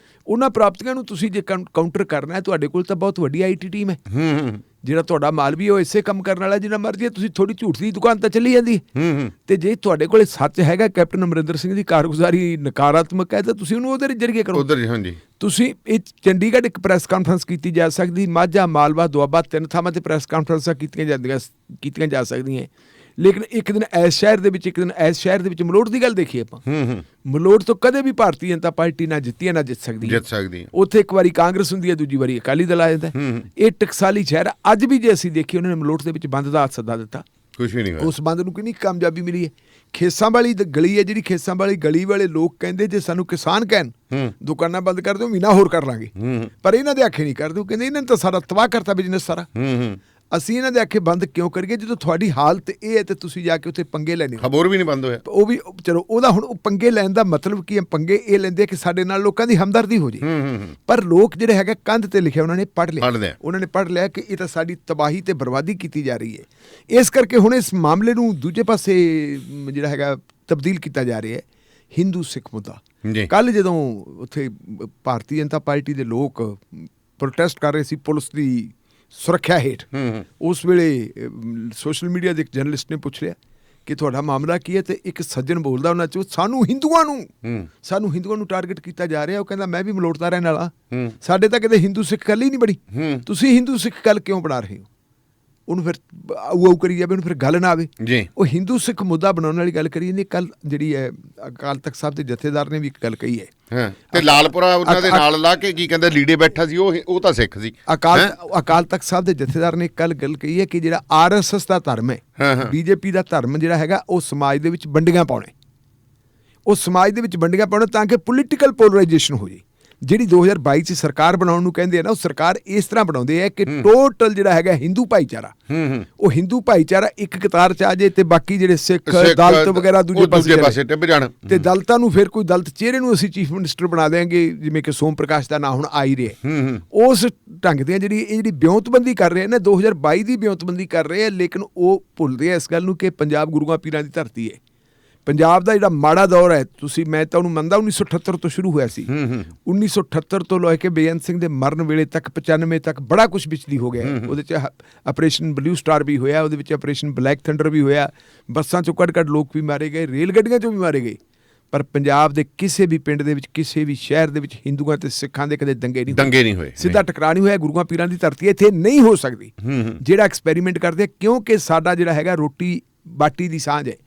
G: ਉਹਨਾਂ ਪ੍ਰਾਪਤੀਆਂ ਨੂੰ ਤੁਸੀਂ ਜੇ ਕਾਊਂਟਰ ਕਰਨਾ ਹੈ, ਤੁਹਾਡੇ ਕੋਲ ਤਾਂ ਬਹੁਤ ਵੱਡੀ IT ਟੀਮ ਹੈ। ਜਿਹੜਾ ਤੁਹਾਡਾ ਮਾਲ ਵੀ ਉਹ ਇਸੇ ਕੰਮ ਕਰਨ ਵਾਲਾ ਜਿੰਨਾ ਮਰਜ਼ੀ, ਤੁਸੀਂ ਥੋੜੀ ਝੂਠ ਦੀ ਦੁਕਾਨ ਤਾਂ ਚੱਲੀ ਜਾਂਦੀ। ਤੇ ਜੇ ਤੁਹਾਡੇ ਕੋਲ ਸੱਚ ਹੈਗਾ ਕੈਪਟਨ ਅਮਰਿੰਦਰ ਸਿੰਘ ਦੀ ਕਾਰਗੁਜ਼ਾਰੀ ਨਕਾਰਾਤਮਕ ਹੈ, ਤਾਂ ਤੁਸੀਂ ਉਹਨੂੰ ਉਹਦੇ ਜ਼ਰੀਏ ਕਰੋ। ਤੁਸੀਂ ਇਹ ਚੰਡੀਗੜ੍ਹ ਇੱਕ ਪ੍ਰੈਸ ਕਾਨਫਰੰਸ ਕੀਤੀ ਜਾ ਸਕਦੀ, ਮਾਝਾ, ਮਾਲਵਾ, ਦੁਆਬਾ 3 ਥਾਵਾਂ ਤੇ ਪ੍ਰੈਸ ਕਾਨਫਰੰਸਾਂ ਕੀਤੀਆਂ ਜਾ ਸਕਦੀਆਂ। ਲੇਕਿਨ ਇੱਕ ਦਿਨ ਇਸ ਸ਼ਹਿਰ ਦੇ ਵਿੱਚ, ਇੱਕ ਦਿਨ ਇਸ ਸ਼ਹਿਰ ਦੇ ਵਿੱਚ ਮਲੋਟ ਦੀ ਗੱਲ ਦੇਖੀਏ ਆਪਾਂ, ਮਲੋਟ ਤੋਂ ਕਦੇ ਵੀ ਭਾਰਤੀ ਜਨਤਾ ਪਾਰਟੀ ਨਾ ਜਿੱਤੀ ਹੈ ਨਾ ਜਿੱਤ ਸਕਦੀ। ਉੱਥੇ ਇੱਕ ਵਾਰੀ ਕਾਂਗਰਸ ਹੁੰਦੀ ਹੈ, ਦੂਜੀ ਵਾਰੀ ਅਕਾਲੀ ਦਲ ਆ ਜਾਂਦਾ। ਇਹ ਟਕਸਾਲੀ ਸ਼ਹਿਰ ਅੱਜ ਵੀ ਜੇ ਅਸੀਂ ਦੇਖੀਏ, ਉਹਨਾਂ ਨੇ ਮਲੋਟ ਦੇ ਵਿੱਚ ਬੰਦ ਦਾ ਸੱਦਾ ਦਿੱਤਾ, ਕੁਛ ਵੀ ਨਹੀਂ ਹੋਇਆ। ਉਸ ਬੰਦ ਨੂੰ ਕਿੰਨੀ ਕਾਮਯਾਬੀ ਮਿਲੀ ਹੈ। ਖੇਸਾਂ ਵਾਲੀ ਗਲੀ ਹੈ ਜਿਹੜੀ, ਖੇਸਾਂ ਵਾਲੀ ਗਲੀ ਵਾਲੇ ਲੋਕ ਕਹਿੰਦੇ ਜੇ ਸਾਨੂੰ ਕਿਸਾਨ ਕਹਿਣ ਦੁਕਾਨਾਂ ਬੰਦ ਕਰ ਦਿਓ, ਮਹੀਨਾ ਹੋਰ ਕਰ ਲਾਂਗੇ, ਪਰ ਇਹਨਾਂ ਦੇ ਆਖੇ ਨਹੀਂ ਕਰਦੇ। ਉਹ ਕਹਿੰਦੇ ਇਹਨਾਂ ਨੇ ਤਾਂ ਸਾਰਾ ਤਬਾਹ ਕਰਤਾ ਬਿਜ਼ਨਸ ਸਾਰਾ। ਅਸੀਂ ਇਹਨਾਂ ਦੇ ਆਖੇ ਬੰਦ ਕਿਉਂ ਕਰੀਏ ਜਦੋਂ ਤੁਹਾਡੀ ਹਾਲਤ ਇਹ ਹੈ ਤੇ ਤੁਸੀਂ ਜਾ ਕੇ ਉੱਥੇ ਪੰਗੇ ਲੈਣੇ।
K: ਖਬਰ ਵੀ ਨਹੀਂ ਬੰਦ ਹੋਇਆ। ਉਹ ਵੀ
G: ਚਲੋ ਉਹਦਾ ਹੁਣ ਪੰਗੇ ਲੈਣ ਦਾ ਮਤਲਬ ਕੀ ਹੈ? ਪੰਗੇ ਇਹ ਲੈਂਦੇ ਕਿ ਸਾਡੇ ਨਾਲ ਲੋਕਾਂ ਦੀ ਹਮਦਰਦੀ ਹੋ ਜੇ। ਪਰ ਲੋਕ ਜਿਹੜੇ ਹੈਗਾ ਕੰਧ ਤੇ ਲਿਖਿਆ ਉਹਨਾਂ ਨੇ ਪੜ੍ਹ ਲਿਆ, ਉਹਨਾਂ ਨੇ ਪੜ੍ਹ ਲਿਆ ਕਿ ਇਹ ਤਾਂ ਸਾਡੀ ਤਬਾਹੀ ਤੇ ਬਰਬਾਦੀ ਕੀਤੀ ਜਾ ਰਹੀ ਹੈ। ਇਸ ਕਰਕੇ ਹੁਣ ਇਸ ਮਾਮਲੇ ਨੂੰ ਦੂਜੇ ਪਾਸੇ ਜਿਹੜਾ ਹੈਗਾ ਤਬਦੀਲ ਕੀਤਾ ਜਾ ਰਿਹਾ ਹੈ। ਹਿੰਦੂ ਸਿੱਖ ਮੁੱਦਾ, ਕੱਲ੍ਹ ਜਦੋਂ ਉੱਥੇ ਭਾਰਤੀ ਜਨਤਾ ਪਾਰਟੀ ਦੇ ਲੋਕ ਪ੍ਰੋਟੈਸਟ ਕਰ ਰਹੇ ਸੀ ਪੁਲਿਸ ਦੀ ਸੁਰੱਖਿਆ ਹੇਠ, ਉਸ ਵੇਲੇ ਸੋਸ਼ਲ ਮੀਡੀਆ ਦੇ ਇੱਕ ਜਰਨਲਿਸਟ ਨੇ ਪੁੱਛ ਲਿਆ ਕਿ ਤੁਹਾਡਾ ਮਾਮਲਾ ਕੀ ਹੈ? ਤੇ ਇੱਕ ਸੱਜਣ ਬੋਲਦਾ ਉਹਨਾਂ 'ਚੋਂ, ਸਾਨੂੰ ਹਿੰਦੂਆਂ ਨੂੰ ਟਾਰਗੇਟ ਕੀਤਾ ਜਾ ਰਿਹਾ। ਉਹ ਕਹਿੰਦਾ ਮੈਂ ਵੀ ਮਲੋਟ ਦਾ ਰਹਿਣ ਵਾਲਾ, ਸਾਡੇ ਤਾਂ ਕਦੇ ਹਿੰਦੂ ਸਿੱਖ ਗੱਲ ਹੀ ਨਹੀਂ ਬਣੀ, ਤੁਸੀਂ ਹਿੰਦੂ ਸਿੱਖ ਗੱਲ ਕਿਉਂ ਬਣਾ ਰਹੇ ਹੋ? ਉਹਨੂੰ ਫਿਰ ਆਊ ਕਰੀ ਜਾਵੇ, ਉਹਨੂੰ ਫਿਰ ਗੱਲ ਨਾ ਆਵੇ। ਉਹ ਹਿੰਦੂ ਸਿੱਖ ਮੁੱਦਾ ਬਣਾਉਣ ਵਾਲੀ ਗੱਲ ਕਰੀ ਜਾਂਦੀ। ਕੱਲ ਜਿਹੜੀ ਹੈ ਅਕਾਲ ਤਖਤ ਸਾਹਿਬ ਦੇ ਜਥੇਦਾਰ ਨੇ ਵੀ ਇੱਕ ਗੱਲ ਕਹੀ ਹੈ,
K: ਤੇ ਲਾਲਪੁਰਾ ਉਹਨਾਂ ਦੇ ਨਾਲ ਲਾ ਕੇ ਕੀ ਕਹਿੰਦੇ ਲੀੜੇ ਬੈਠਾ ਸੀ, ਉਹ ਤਾਂ ਸਿੱਖ ਸੀ।
G: ਅਕਾਲ ਤਖਤ ਸਾਹਿਬ ਦੇ ਜਥੇਦਾਰ ਨੇ ਕੱਲ ਗੱਲ ਕਹੀ ਹੈ ਕਿ ਜਿਹੜਾ RSS ਦਾ ਧਰਮ ਹੈ, BJP ਦਾ ਧਰਮ ਜਿਹੜਾ ਹੈਗਾ, ਉਹ ਸਮਾਜ ਦੇ ਵਿੱਚ ਵੰਡੀਆਂ ਪਾਉਣੇ, ਉਹ ਸਮਾਜ ਦੇ ਵਿੱਚ ਵੰਡੀਆਂ ਪਾਉਣੇ ਤਾਂ ਕਿ ਪੋਲੀਟੀਕਲ ਪੋਲਰਾਈਜੇਸ਼ਨ ਹੋ ਜੇ। ਜਿਹੜੀ 2022 'ਚ ਸਰਕਾਰ ਬਣਾਉਣ ਨੂੰ ਕਹਿੰਦੇ ਆ ਨਾ, ਉਹ ਸਰਕਾਰ ਇਸ ਤਰ੍ਹਾਂ ਬਣਾਉਂਦੇ ਆ ਕਿ ਟੋਟਲ ਜਿਹੜਾ ਹੈਗਾ ਹਿੰਦੂ ਭਾਈਚਾਰਾ, ਉਹ ਹਿੰਦੂ ਭਾਈਚਾਰਾ ਇੱਕ ਕਤਾਰ 'ਚ ਆ ਜੇ ਤੇ ਬਾਕੀ ਜਿਹੜੇ ਸਿੱਖ ਦਲਿਤ ਵਗੈਰਾ ਦੂਜੇ ਪਾਸੇ ਟਿੱਪ ਜਾਣ। ਤੇ ਦਲਿਤਾਂ ਨੂੰ ਫਿਰ ਕੋਈ ਦਲਿਤ ਚਿਹਰੇ ਨੂੰ ਅਸੀਂ ਚੀਫ ਮਿਨਿਸਟਰ ਬਣਾ ਦਿਆਂਗੇ, ਜਿਵੇਂ ਕਿ ਸੋਮ ਪ੍ਰਕਾਸ਼ ਦਾ ਨਾਂ ਹੁਣ ਆ ਹੀ ਰਿਹਾ। ਉਸ ਢੰਗ ਦੀਆਂ ਜਿਹੜੀ ਵਿਉਂਤਬੰਦੀ ਕਰ ਰਹੇ ਨੇ, 2022 ਦੀ ਵਿਉਂਤਬੰਦੀ ਕਰ ਰਹੇ ਆ, ਲੇਕਿਨ ਉਹ ਭੁੱਲਦੇ ਆ ਇਸ ਗੱਲ ਨੂੰ ਕਿ ਪੰਜਾਬ ਗੁਰੂਆਂ ਪੀਰਾਂ ਦੀ ਧਰਤੀ ਹੈ। ਪੰਜਾਬ ਦਾ ਜਿਹੜਾ ਮਾੜਾ ਦੌਰ ਹੈ, ਮੈਂ ਤਾਂ ਉਹਨੂੰ ਮੰਨਦਾ 1978 ਤੋਂ ਸ਼ੁਰੂ ਹੋਇਆ ਸੀ। 1978 ਤੋਂ ਲੈ ਕੇ ਬੇਅੰਤ ਸਿੰਘ ਦੇ ਮਰਨ ਵੇਲੇ ਤੱਕ 95 ਤੱਕ ਬੜਾ ਕੁਝ ਬਿਜਲੀ ਹੋ ਗਿਆ। ਉਹਦੇ 'ਚ ਆਪਰੇਸ਼ਨ ਬਲੂ ਸਟਾਰ ਵੀ ਹੋਇਆ, ਉਹਦੇ ਵਿੱਚ ਆਪਰੇਸ਼ਨ ਬਲੈਕ ਥੰਡਰ ਵੀ ਹੋਇਆ, ਬੱਸਾਂ 'ਚੋਂ ਕੱਢ ਲੋਕ ਵੀ ਮਾਰੇ ਗਏ, ਰੇਲ ਗੱਡੀਆਂ 'ਚੋਂ ਵੀ ਮਾਰੇ ਗਏ। ਪਰ ਪੰਜਾਬ ਦੇ ਕਿਸੇ ਵੀ ਪਿੰਡ ਦੇ ਵਿੱਚ, ਕਿਸੇ ਵੀ ਸ਼ਹਿਰ ਦੇ ਵਿੱਚ ਹਿੰਦੂਆਂ ਤੇ ਸਿੱਖਾਂ ਦੇ ਕਦੇ ਦੰਗੇ ਨਹੀਂ ਹੋਏ, ਸਿੱਧਾ ਟਕਰਾਅ ਨਹੀਂ ਹੋਇਆ। ਗੁਰੂਆਂ ਪੀਰਾਂ ਦੀ ਧਰਤੀ ਇੱਥੇ ਨਹੀਂ ਹੋ ਸਕਦੀ। ਜਿਹੜਾ ਐਕਸਪੈਰੀਮੈਂਟ ਕਰਦੇ, ਕਿਉਂਕਿ ਸਾਡਾ ਜਿਹੜਾ ਹੈਗਾ ਰੋਟੀ ਬਾਟੀ ਦੀ ਸਾਂਝ ਹੈ।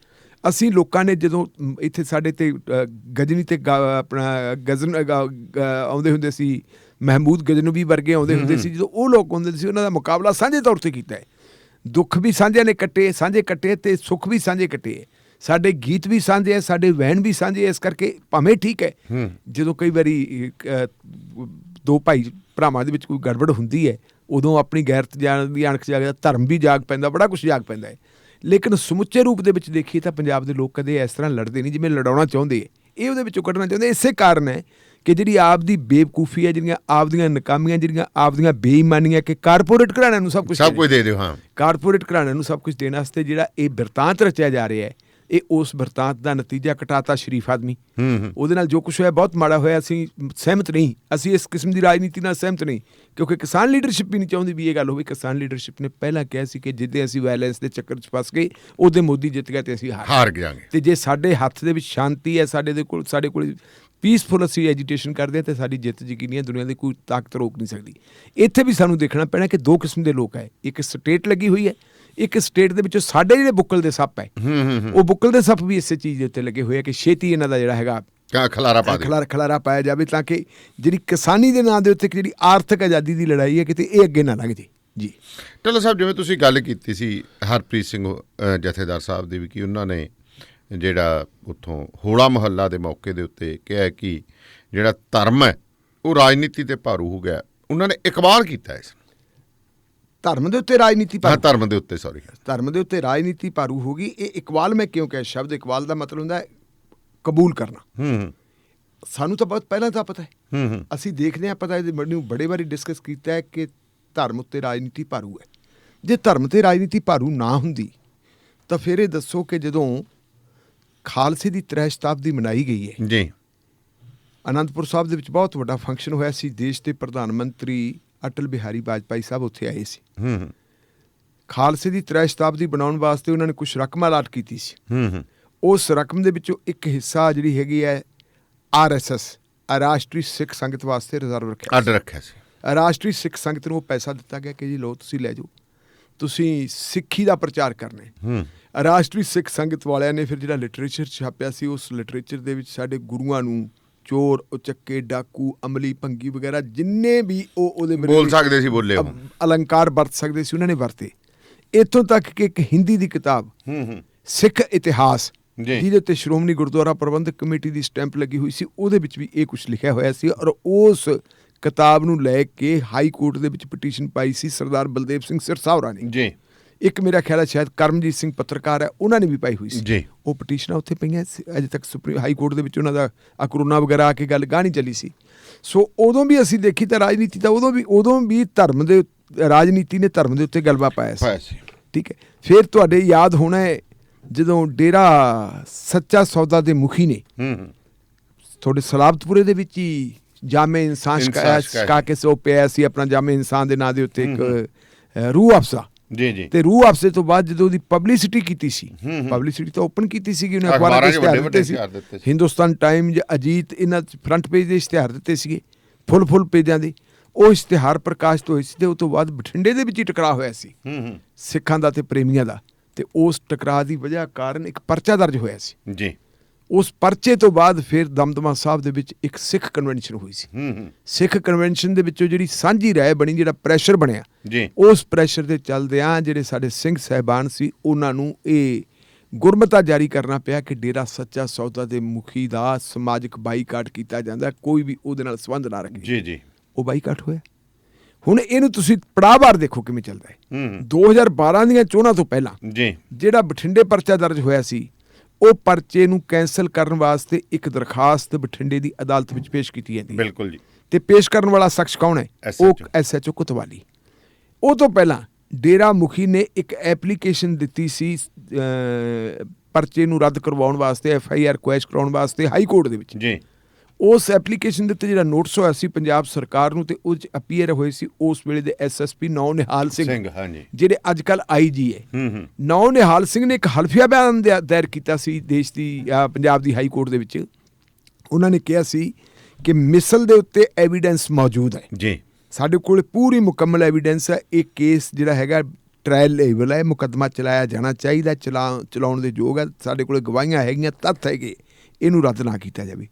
G: ਅਸੀਂ ਲੋਕਾਂ ਨੇ ਜਦੋਂ ਇੱਥੇ ਸਾਡੇ ਤੇ ਗਜਨੀ ਤੇ ਆਪਣਾ ਗਜ਼ਨ ਆਉਂਦੇ ਹੁੰਦੇ ਸੀ, ਮਹਿਮੂਦ ਗਜਨਵੀ ਵਰਗੇ ਆਉਂਦੇ ਹੁੰਦੇ ਸੀ, ਜਦੋਂ ਉਹ ਲੋਕ ਆਉਂਦੇ ਸੀ, ਉਹਨਾਂ ਦਾ ਮੁਕਾਬਲਾ ਸਾਂਝੇ ਤੌਰ ਤੇ ਕੀਤਾ ਹੈ। ਦੁੱਖ ਵੀ ਸਾਂਝੇ ਨੇ ਸਾਂਝੇ ਕੱਟੇ ਤੇ ਸੁੱਖ ਵੀ ਸਾਂਝੇ ਕੱਟੇ। ਸਾਡੇ ਗੀਤ ਵੀ ਸਾਂਝੇ ਹੈ, ਸਾਡੇ ਵਹਿਣ ਵੀ ਸਾਂਝੇ। ਇਸ ਕਰਕੇ ਭਾਵੇਂ ਠੀਕ ਹੈ, ਜਦੋਂ ਕਈ ਵਾਰੀ ਦੋ ਭਾਈ ਭਰਾਵਾਂ ਦੇ ਵਿੱਚ ਕੋਈ ਗੜਬੜ ਹੁੰਦੀ ਹੈ, ਉਦੋਂ ਆਪਣੀ ਗੈਰਤ ਦੀ ਅਣਖ ਜਾਗਦਾ, ਧਰਮ ਵੀ ਜਾਗ ਪੈਂਦਾ, ਬੜਾ ਕੁਛ ਜਾਗ ਪੈਂਦਾ ਹੈ। ਲੇਕਿਨ ਸਮੁੱਚੇ ਰੂਪ ਦੇ ਵਿੱਚ ਦੇਖੀਏ ਤਾਂ ਪੰਜਾਬ ਦੇ ਲੋਕ ਕਦੇ ਇਸ ਤਰ੍ਹਾਂ ਲੜਦੇ ਨਹੀਂ ਜਿਵੇਂ ਲੜਾਉਣਾ ਚਾਹੁੰਦੇ। ਇਹ ਉਹਦੇ ਵਿੱਚੋਂ ਕੱਢਣਾ ਚਾਹੁੰਦੇ। ਇਸੇ ਕਾਰਨ ਹੈ ਕਿ ਜਿਹੜੀ ਆਪ ਦੀ ਬੇਵਕੂਫੀ ਹੈ, ਜਿਹੜੀਆਂ ਆਪਦੀਆਂ ਨਕਾਮੀਆਂ, ਜਿਹੜੀਆਂ ਆਪਦੀਆਂ ਬੇਈਮਾਨੀਆਂ ਕਿ ਕਾਰਪੋਰੇਟ ਘਰਾਣਿਆਂ ਨੂੰ ਸਭ ਕੁਝ
K: ਦੇ ਦਿਓ।
G: ਕਾਰਪੋਰੇਟ ਘਰਾਣਿਆਂ ਨੂੰ ਸਭ ਕੁਝ ਦੇਣ ਵਾਸਤੇ ਜਿਹੜਾ ਇਹ ਬਿਰਤਾਂਤ ਰਚਿਆ ਜਾ ਰਿਹਾ ਹੈ, ਇਹ ਉਸ ਬਿਰਤਾਂਤ ਦਾ ਨਤੀਜਾ ਕਟਾਤਾ ਸ਼ਰੀਫ ਆਦਮੀ। ਉਹਦੇ ਨਾਲ ਜੋ ਕੁਛ ਹੋਇਆ ਬਹੁਤ ਮਾੜਾ ਹੋਇਆ। ਅਸੀਂ ਸਹਿਮਤ ਨਹੀਂ, ਅਸੀਂ ਇਸ ਕਿਸਮ ਦੀ ਰਾਜਨੀਤੀ ਨਾਲ ਸਹਿਮਤ ਨਹੀਂ, ਕਿਉਂਕਿ ਕਿਸਾਨ ਲੀਡਰਸ਼ਿਪ ਵੀ ਨਹੀਂ ਚਾਹੁੰਦੀ ਵੀ ਇਹ ਗੱਲ ਹੋਵੇ। ਕਿਸਾਨ ਲੀਡਰਸ਼ਿਪ ਨੇ ਪਹਿਲਾਂ ਕਿਹਾ ਸੀ ਕਿ ਜਿੱਦੇ ਅਸੀਂ ਵਾਇਲੈਂਸ ਦੇ ਚੱਕਰ 'ਚ ਫਸ ਗਏ, ਉਹਦੇ ਮੋਦੀ ਜਿੱਤ ਗਿਆ ਤੇ ਅਸੀਂ ਹਾਰ ਗਏ। ਤੇ ਜੇ ਸਾਡੇ ਹੱਥ ਦੇ ਵਿੱਚ ਸ਼ਾਂਤੀ ਹੈ, ਸਾਡੇ ਕੋਲ ਪੀਸਫੁਲ ਅਸੀਂ ਐਜੀਟੇਸ਼ਨ ਕਰਦੇ ਹਾਂ, ਤੇ ਸਾਡੀ ਜਿੱਤ ਯਕੀਨੀ ਹੈ, ਦੁਨੀਆ ਦੀ ਕੋਈ ਤਾਕਤ ਰੋਕ ਨਹੀਂ ਸਕਦੀ। ਇੱਥੇ ਵੀ ਸਾਨੂੰ ਦੇਖਣਾ ਪੈਣਾ ਕਿ ਦੋ ਕਿਸਮ ਦੇ ਲੋਕ ਹੈ। ਇੱਕ ਸਟੇਟ ਲੱਗੀ ਹੋਈ ਹੈ, ਇੱਕ ਸਟੇਟ ਦੇ ਵਿੱਚੋਂ ਸਾਡੇ ਜਿਹੜੇ ਬੁੱਕਲ ਦੇ ਸੱਪ ਹੈ, ਉਹ ਬੁੱਕਲ ਦੇ ਸੱਪ ਵੀ ਇਸੇ ਚੀਜ਼ ਦੇ ਉੱਤੇ ਲੱਗੇ ਹੋਏ ਆ ਕਿ ਛੇਤੀ ਇਹਨਾਂ ਦਾ ਜਿਹੜਾ ਹੈਗਾ ਖਲਾਰਾ ਪਾਇਆ ਜਾਵੇ, ਤਾਂ ਕਿ ਜਿਹੜੀ ਕਿਸਾਨੀ ਦੇ ਨਾਂ ਦੇ ਉੱਤੇ ਜਿਹੜੀ ਆਰਥਿਕ ਆਜ਼ਾਦੀ ਦੀ ਲੜਾਈ ਹੈ, ਕਿਤੇ ਇਹ ਅੱਗੇ ਨਾ ਲੰਘ ਜੇ। ਜੀ।
K: ਢਿੱਲੋਂ ਸਾਹਿਬ, ਜਿਵੇਂ ਤੁਸੀਂ ਗੱਲ ਕੀਤੀ ਸੀ ਹਰਪ੍ਰੀਤ ਸਿੰਘ ਜਥੇਦਾਰ ਸਾਹਿਬ ਦੀ ਵੀ, ਕਿ ਉਹਨਾਂ ਨੇ ਜਿਹੜਾ ਉੱਥੋਂ ਹੋਲਾ ਮਹੱਲਾ ਦੇ ਮੌਕੇ ਦੇ ਉੱਤੇ ਕਿਹਾ ਕਿ ਜਿਹੜਾ ਧਰਮ ਹੈ ਉਹ ਰਾਜਨੀਤੀ ਤੇ ਭਾਰੂ ਹੋ ਗਿਆ। ਉਹਨਾਂ ਨੇ ਇਕਬਾਲ ਕੀਤਾ ਇਸ
G: ਧਰਮ ਦੇ ਉੱਤੇ ਰਾਜਨੀਤੀ ਭਾਰੂ,
K: ਧਰਮ ਦੇ ਉੱਤੇ ਸੌਰੀ
G: ਧਰਮ ਦੇ ਉੱਤੇ ਰਾਜਨੀਤੀ ਭਾਰੂ ਹੋ ਗਈ। ਇਹ ਇਕਬਾਲ ਮੈਂ ਕਿਉਂ ਕਿਹਾ? ਸ਼ਬਦ ਇਕਬਾਲ ਦਾ ਮਤਲਬ ਹੁੰਦਾ ਹੈ ਕਬੂਲ ਕਰਨਾ। ਸਾਨੂੰ ਤਾਂ ਬਹੁਤ ਪਹਿਲਾਂ ਤਾਂ ਪਤਾ ਹੈ, ਅਸੀਂ ਦੇਖਦੇ ਹਾਂ, ਪਤਾ ਹੈ, ਮੈਨੂੰ ਬੜੇ ਵਾਰੀ ਡਿਸਕਸ ਕੀਤਾ ਹੈ ਕਿ ਧਰਮ ਉੱਤੇ ਰਾਜਨੀਤੀ ਭਾਰੂ ਹੈ। ਜੇ ਧਰਮ ਤੇ ਰਾਜਨੀਤੀ ਭਾਰੂ ਨਾ ਹੁੰਦੀ ਤਾਂ ਫਿਰ ਇਹ ਦੱਸੋ ਕਿ ਜਦੋਂ ਖਾਲਸੇ ਦੀ 3 ਸ਼ਤਾਬਦੀ ਮਨਾਈ ਗਈ ਹੈ
K: ਜੀ,
G: ਅਨੰਦਪੁਰ ਸਾਹਿਬ ਦੇ ਵਿੱਚ ਬਹੁਤ ਵੱਡਾ ਫੰਕਸ਼ਨ ਹੋਇਆ ਸੀ। ਦੇਸ਼ ਦੇ ਪ੍ਰਧਾਨ ਮੰਤਰੀ ਅਟਲ ਬਿਹਾਰੀ ਵਾਜਪਾਈ ਸਾਹਿਬ ਉੱਥੇ ਆਏ ਸੀ। ਖਾਲਸੇ ਦੀ 3 ਸ਼ਤਾਬਦੀ ਬਣਾਉਣ ਵਾਸਤੇ ਉਹਨਾਂ ਨੇ ਕੁਝ ਰਕਮ ਅਲਾਟ ਕੀਤੀ ਸੀ। ਉਸ ਰਕਮ ਦੇ ਵਿੱਚੋਂ ਇੱਕ ਹਿੱਸਾ ਜਿਹੜੀ ਹੈਗੀ ਹੈ RSS, ਰਾਸ਼ਟਰੀ ਸਿੱਖ ਸੰਗਤ ਵਾਸਤੇ ਰਿਜ਼ਰਵ ਰੱਖਿਆ ਸੀ। ਰਾਸ਼ਟਰੀ ਸਿੱਖ ਸੰਗਤ ਨੂੰ ਉਹ ਪੈਸਾ ਦਿੱਤਾ ਗਿਆ ਕਿ ਜੀ ਲਓ ਤੁਸੀਂ ਲੈ ਜਾਓ, ਤੁਸੀਂ ਸਿੱਖੀ ਦਾ ਪ੍ਰਚਾਰ ਕਰਨਾ। ਰਾਸ਼ਟਰੀ ਸਿੱਖ ਸੰਗਤ ਵਾਲਿਆਂ ਨੇ ਫਿਰ ਜਿਹੜਾ ਲਿਟਰੇਚਰ ਛਾਪਿਆ ਸੀ, ਉਸ ਲਿਟਰੇਚਰ ਦੇ ਵਿੱਚ ਸਾਡੇ ਗੁਰੂਆਂ ਨੂੰ ਚੋਰ, ਉਚੱਕੇ, ਡਾਕੂ, ਅਮਲੀ, ਭੰਗੀ ਵਗੈਰਾ ਜਿੰਨੇ ਵੀ ਉਹਦੇ
K: ਬੋਲ ਸਕਦੇ ਸੀ, ਬੋਲੇ,
G: ਅਲੰਕਾਰ ਵਰਤ ਸਕਦੇ ਸੀ, ਉਹਨਾਂ ਨੇ ਵਰਤੇ। ਇੱਥੋਂ ਤੱਕ ਕਿ ਇੱਕ ਹਿੰਦੀ ਦੀ ਕਿਤਾਬ ਸਿੱਖ ਇਤਿਹਾਸ, ਜਿਹਦੇ ਉੱਤੇ ਸ਼੍ਰੋਮਣੀ ਗੁਰਦੁਆਰਾ ਪ੍ਰਬੰਧਕ ਕਮੇਟੀ ਦੀ ਸਟੈਂਪ ਲੱਗੀ ਹੋਈ ਸੀ, ਉਹਦੇ ਵਿੱਚ ਵੀ ਇਹ ਕੁਝ ਲਿਖਿਆ ਹੋਇਆ ਸੀ। ਔਰ ਉਸ ਕਿਤਾਬ ਨੂੰ ਲੈ ਕੇ ਹਾਈ ਕੋਰਟ ਦੇ ਵਿੱਚ ਪਟੀਸ਼ਨ ਪਾਈ ਸੀ ਸਰਦਾਰ ਬਲਦੇਵ ਸਿੰਘ ਸਿਰਸਾਵਰਾ ਨੇ ਜੀ। ਇੱਕ ਮੇਰਾ ਖਿਆਲ ਹੈ ਸ਼ਾਇਦ ਕਰਮਜੀਤ ਸਿੰਘ ਪੱਤਰਕਾਰ ਹੈ, ਉਹਨਾਂ ਨੇ ਵੀ ਪਾਈ ਹੋਈ ਸੀ ਜੀ। ਉਹ ਪਟੀਸ਼ਨਾਂ ਉੱਥੇ ਪਈਆਂ ਅਜੇ ਤੱਕ ਸੁਪਰੀਮ ਹਾਈ ਕੋਰਟ ਦੇ ਵਿੱਚ ਉਹਨਾਂ ਦਾ ਕਰੋਨਾ ਵਗੈਰਾ ਆ ਕੇ ਗੱਲ ਗਾਹ ਚੱਲੀ ਸੀ। ਸੋ ਉਦੋਂ ਵੀ ਅਸੀਂ ਦੇਖੀ ਤਾਂ ਰਾਜਨੀਤੀ ਤਾਂ ਉਦੋਂ ਵੀ ਧਰਮ ਦੇ ਰਾਜਨੀਤੀ ਨੇ ਧਰਮ ਦੇ ਉੱਤੇ ਗਲਬਾ ਪਾਇਆ ਸੀ। ਠੀਕ ਹੈ। ਫਿਰ ਤੁਹਾਡੇ ਯਾਦ ਹੋਣਾ ਹੈ ਜਦੋਂ ਡੇਰਾ ਸੱਚਾ ਸੌਦਾ ਦੇ ਮੁਖੀ ਨੇ ਤੁਹਾਡੇ ਸਲਾਬਤਪੁਰੇ ਦੇ ਵਿੱਚ ਹੀ ਜਾਮੇ ਇਨਸਾਨ ਛਕਾ ਕੇ ਸੋ ਪਿਆ ਸੀ ਆਪਣਾ ਜਾਮੇ ਇਨਸਾਨ ਦੇ ਨਾਂ ਦੇ ਉੱਤੇ ਇੱਕ ਰੂਹ ਅਫਜ਼ਾ ਜੀ। ਤੇ ਰੂਹ ਅਫਜ਼ੇ ਤੋਂ ਬਾਅਦ ਜਦੋਂ ਉਹਦੀ ਪਬਲਿਸਿਟੀ ਕੀਤੀ ਸੀ, ਪਬਲਿਸਿਟੀ ਤਾਂ ਓਪਨ ਕੀਤੀ ਸੀਗੀ, ਉਹਨੇ ਅਖਬਾਰਾਂ ਦੇ ਇਸ਼ਤਿਹਾਰ ਦਿੱਤੇ ਸੀ, ਹਿੰਦੁਸਤਾਨ ਟਾਈਮਜ਼, ਅਜੀਤ, ਇਹਨਾਂ ਫਰੰਟ ਪੇਜ ਦੇ ਇਸ਼ਤਿਹਾਰ ਦਿੱਤੇ ਸੀਗੇ, ਫੁੱਲ ਪੇਜਾਂ ਦੇ। ਉਹ ਇਸ਼ਤਿਹਾਰ ਪ੍ਰਕਾਸ਼ਿਤ ਹੋਏ ਸੀ ਤੇ ਉਸ ਤੋਂ ਬਾਅਦ ਬਠਿੰਡੇ ਦੇ ਵਿੱਚ ਹੀ ਟਕਰਾਅ ਹੋਇਆ ਸੀ ਸਿੱਖਾਂ ਦਾ ਤੇ ਪ੍ਰੇਮੀਆਂ ਦਾ। ਤੇ ਉਸ ਟਕਰਾਅ ਦੀ ਵਜ੍ਹਾ ਕਾਰਨ ਇੱਕ ਪਰਚਾ ਦਰਜ ਹੋਇਆ ਸੀ ਜੀ। ਉਸ ਪਰਚੇ ਤੋਂ ਬਾਅਦ ਫਿਰ ਦਮਦਮਾ ਸਾਹਿਬ ਦੇ ਵਿੱਚ ਇੱਕ ਸਿੱਖ ਕਨਵੈਨਸ਼ਨ ਹੋਈ ਸੀ। ਸਿੱਖ ਕਨਵੈਨਸ਼ਨ ਦੇ ਵਿੱਚੋਂ ਜਿਹੜੀ ਸਾਂਝੀ ਰਾਏ ਬਣੀ, ਜਿਹੜਾ ਪ੍ਰੈਸ਼ਰ ਬਣਿਆ, ਉਸ ਪ੍ਰੈਸ਼ਰ ਦੇ ਚੱਲਦਿਆਂ ਜਿਹੜੇ ਸਾਡੇ ਸਿੰਘ ਸਾਹਿਬਾਨ ਸੀ ਉਹਨਾਂ ਨੂੰ ਇਹ ਗੁਰਮਤਾ ਜਾਰੀ ਕਰਨਾ ਪਿਆ ਕਿ ਡੇਰਾ ਸੱਚਾ ਸੌਦਾ ਦੇ ਮੁਖੀ ਦਾ ਸਮਾਜਿਕ ਬਾਈਕਾਟ ਕੀਤਾ ਜਾਂਦਾ, ਕੋਈ ਵੀ ਉਹਦੇ ਨਾਲ ਸੰਬੰਧ ਨਾ ਰੱਖੇ ਜੀ। ਉਹ ਬਾਈਕਾਟ ਹੋਇਆ। ਹੁਣ ਇਹਨੂੰ ਤੁਸੀਂ ਪੜਾਅਵਾਰ ਦੇਖੋ ਕਿਵੇਂ ਚੱਲਦਾ ਹੈ। 2012 ਦੀਆਂ ਚੋਣਾਂ ਤੋਂ ਪਹਿਲਾਂ ਜਿਹੜਾ ਬਠਿੰਡੇ ਪਰਚਾ ਦਰਜ ਹੋਇਆ ਸੀ, ਉਹ ਪਰਚੇ ਨੂੰ ਕੈਂਸਲ ਕਰਨ ਵਾਸਤੇ ਇੱਕ ਦਰਖਾਸਤ ਬਠਿੰਡੇ ਦੀ ਅਦਾਲਤ ਵਿੱਚ ਪੇਸ਼ ਕੀਤੀ ਜਾਂਦੀ ਹੈ। ਬਿਲਕੁਲ ਜੀ। ਤੇ ਪੇਸ਼ ਕਰਨ ਵਾਲਾ ਸ਼ਖਸ ਕੌਣ ਹੈ? ਉਹ SHO ਕੋਤਵਾਲੀ। ਉਹ ਤੋਂ ਪਹਿਲਾਂ ਡੇਰਾ ਮੁਖੀ ਨੇ ਇੱਕ ਐਪਲੀਕੇਸ਼ਨ ਦਿੱਤੀ ਸੀ ਪਰਚੇ ਨੂੰ ਰੱਦ ਕਰਵਾਉਣ ਵਾਸਤੇ, FIR ਕੁਐਸ਼ ਕਰਾਉਣ ਵਾਸਤੇ ਹਾਈ ਕੋਰਟ ਦੇ ਵਿੱਚ ਜੀ। ਉਸ ਐਪਲੀਕੇਸ਼ਨ ਦੇ ਉੱਤੇ ਜਿਹੜਾ ਨੋਟਿਸ ਹੋਇਆ ਸੀ ਪੰਜਾਬ ਸਰਕਾਰ ਨੂੰ, ਤੇ ਉਹ 'ਚ ਅਪੀਅਰ ਹੋਏ ਸੀ ਉਸ ਵੇਲੇ ਦੇ SSP ਨੌ ਨਿਹਾਲ ਸਿੰਘ ਜਿਹੜੇ ਅੱਜ ਕੱਲ੍ਹ IG ਹੈ। ਨੌ ਨਿਹਾਲ ਸਿੰਘ ਨੇ ਇੱਕ ਹਲਫੀਆ ਬਿਆਨ ਦਾਇਰ ਕੀਤਾ ਸੀ ਦੇਸ਼ ਦੀ ਪੰਜਾਬ ਦੀ ਹਾਈ ਕੋਰਟ ਦੇ ਵਿੱਚ। ਉਹਨਾਂ ਨੇ ਕਿਹਾ ਸੀ ਕਿ ਮਿਸਲ ਦੇ ਉੱਤੇ ਐਵੀਡੈਂਸ ਮੌਜੂਦ ਹੈ ਜੀ, ਸਾਡੇ ਕੋਲ ਪੂਰੀ ਮੁਕੰਮਲ ਐਵੀਡੈਂਸ ਹੈ, ਇਹ ਕੇਸ ਜਿਹੜਾ ਹੈਗਾ ਟ੍ਰਾਇਲ ਲੈਵਲ ਹੈ, ਮੁਕੱਦਮਾ ਚਲਾਇਆ ਜਾਣਾ ਚਾਹੀਦਾ, ਚਲਾਉਣ ਦੇ ਯੋਗ ਹੈ, ਸਾਡੇ ਕੋਲ ਗਵਾਹੀਆਂ ਹੈਗੀਆਂ, ਤੱਥ ਹੈਗੇ, ਇਹਨੂੰ ਰੱਦ ਨਾ ਕੀਤਾ ਜਾਵੇ।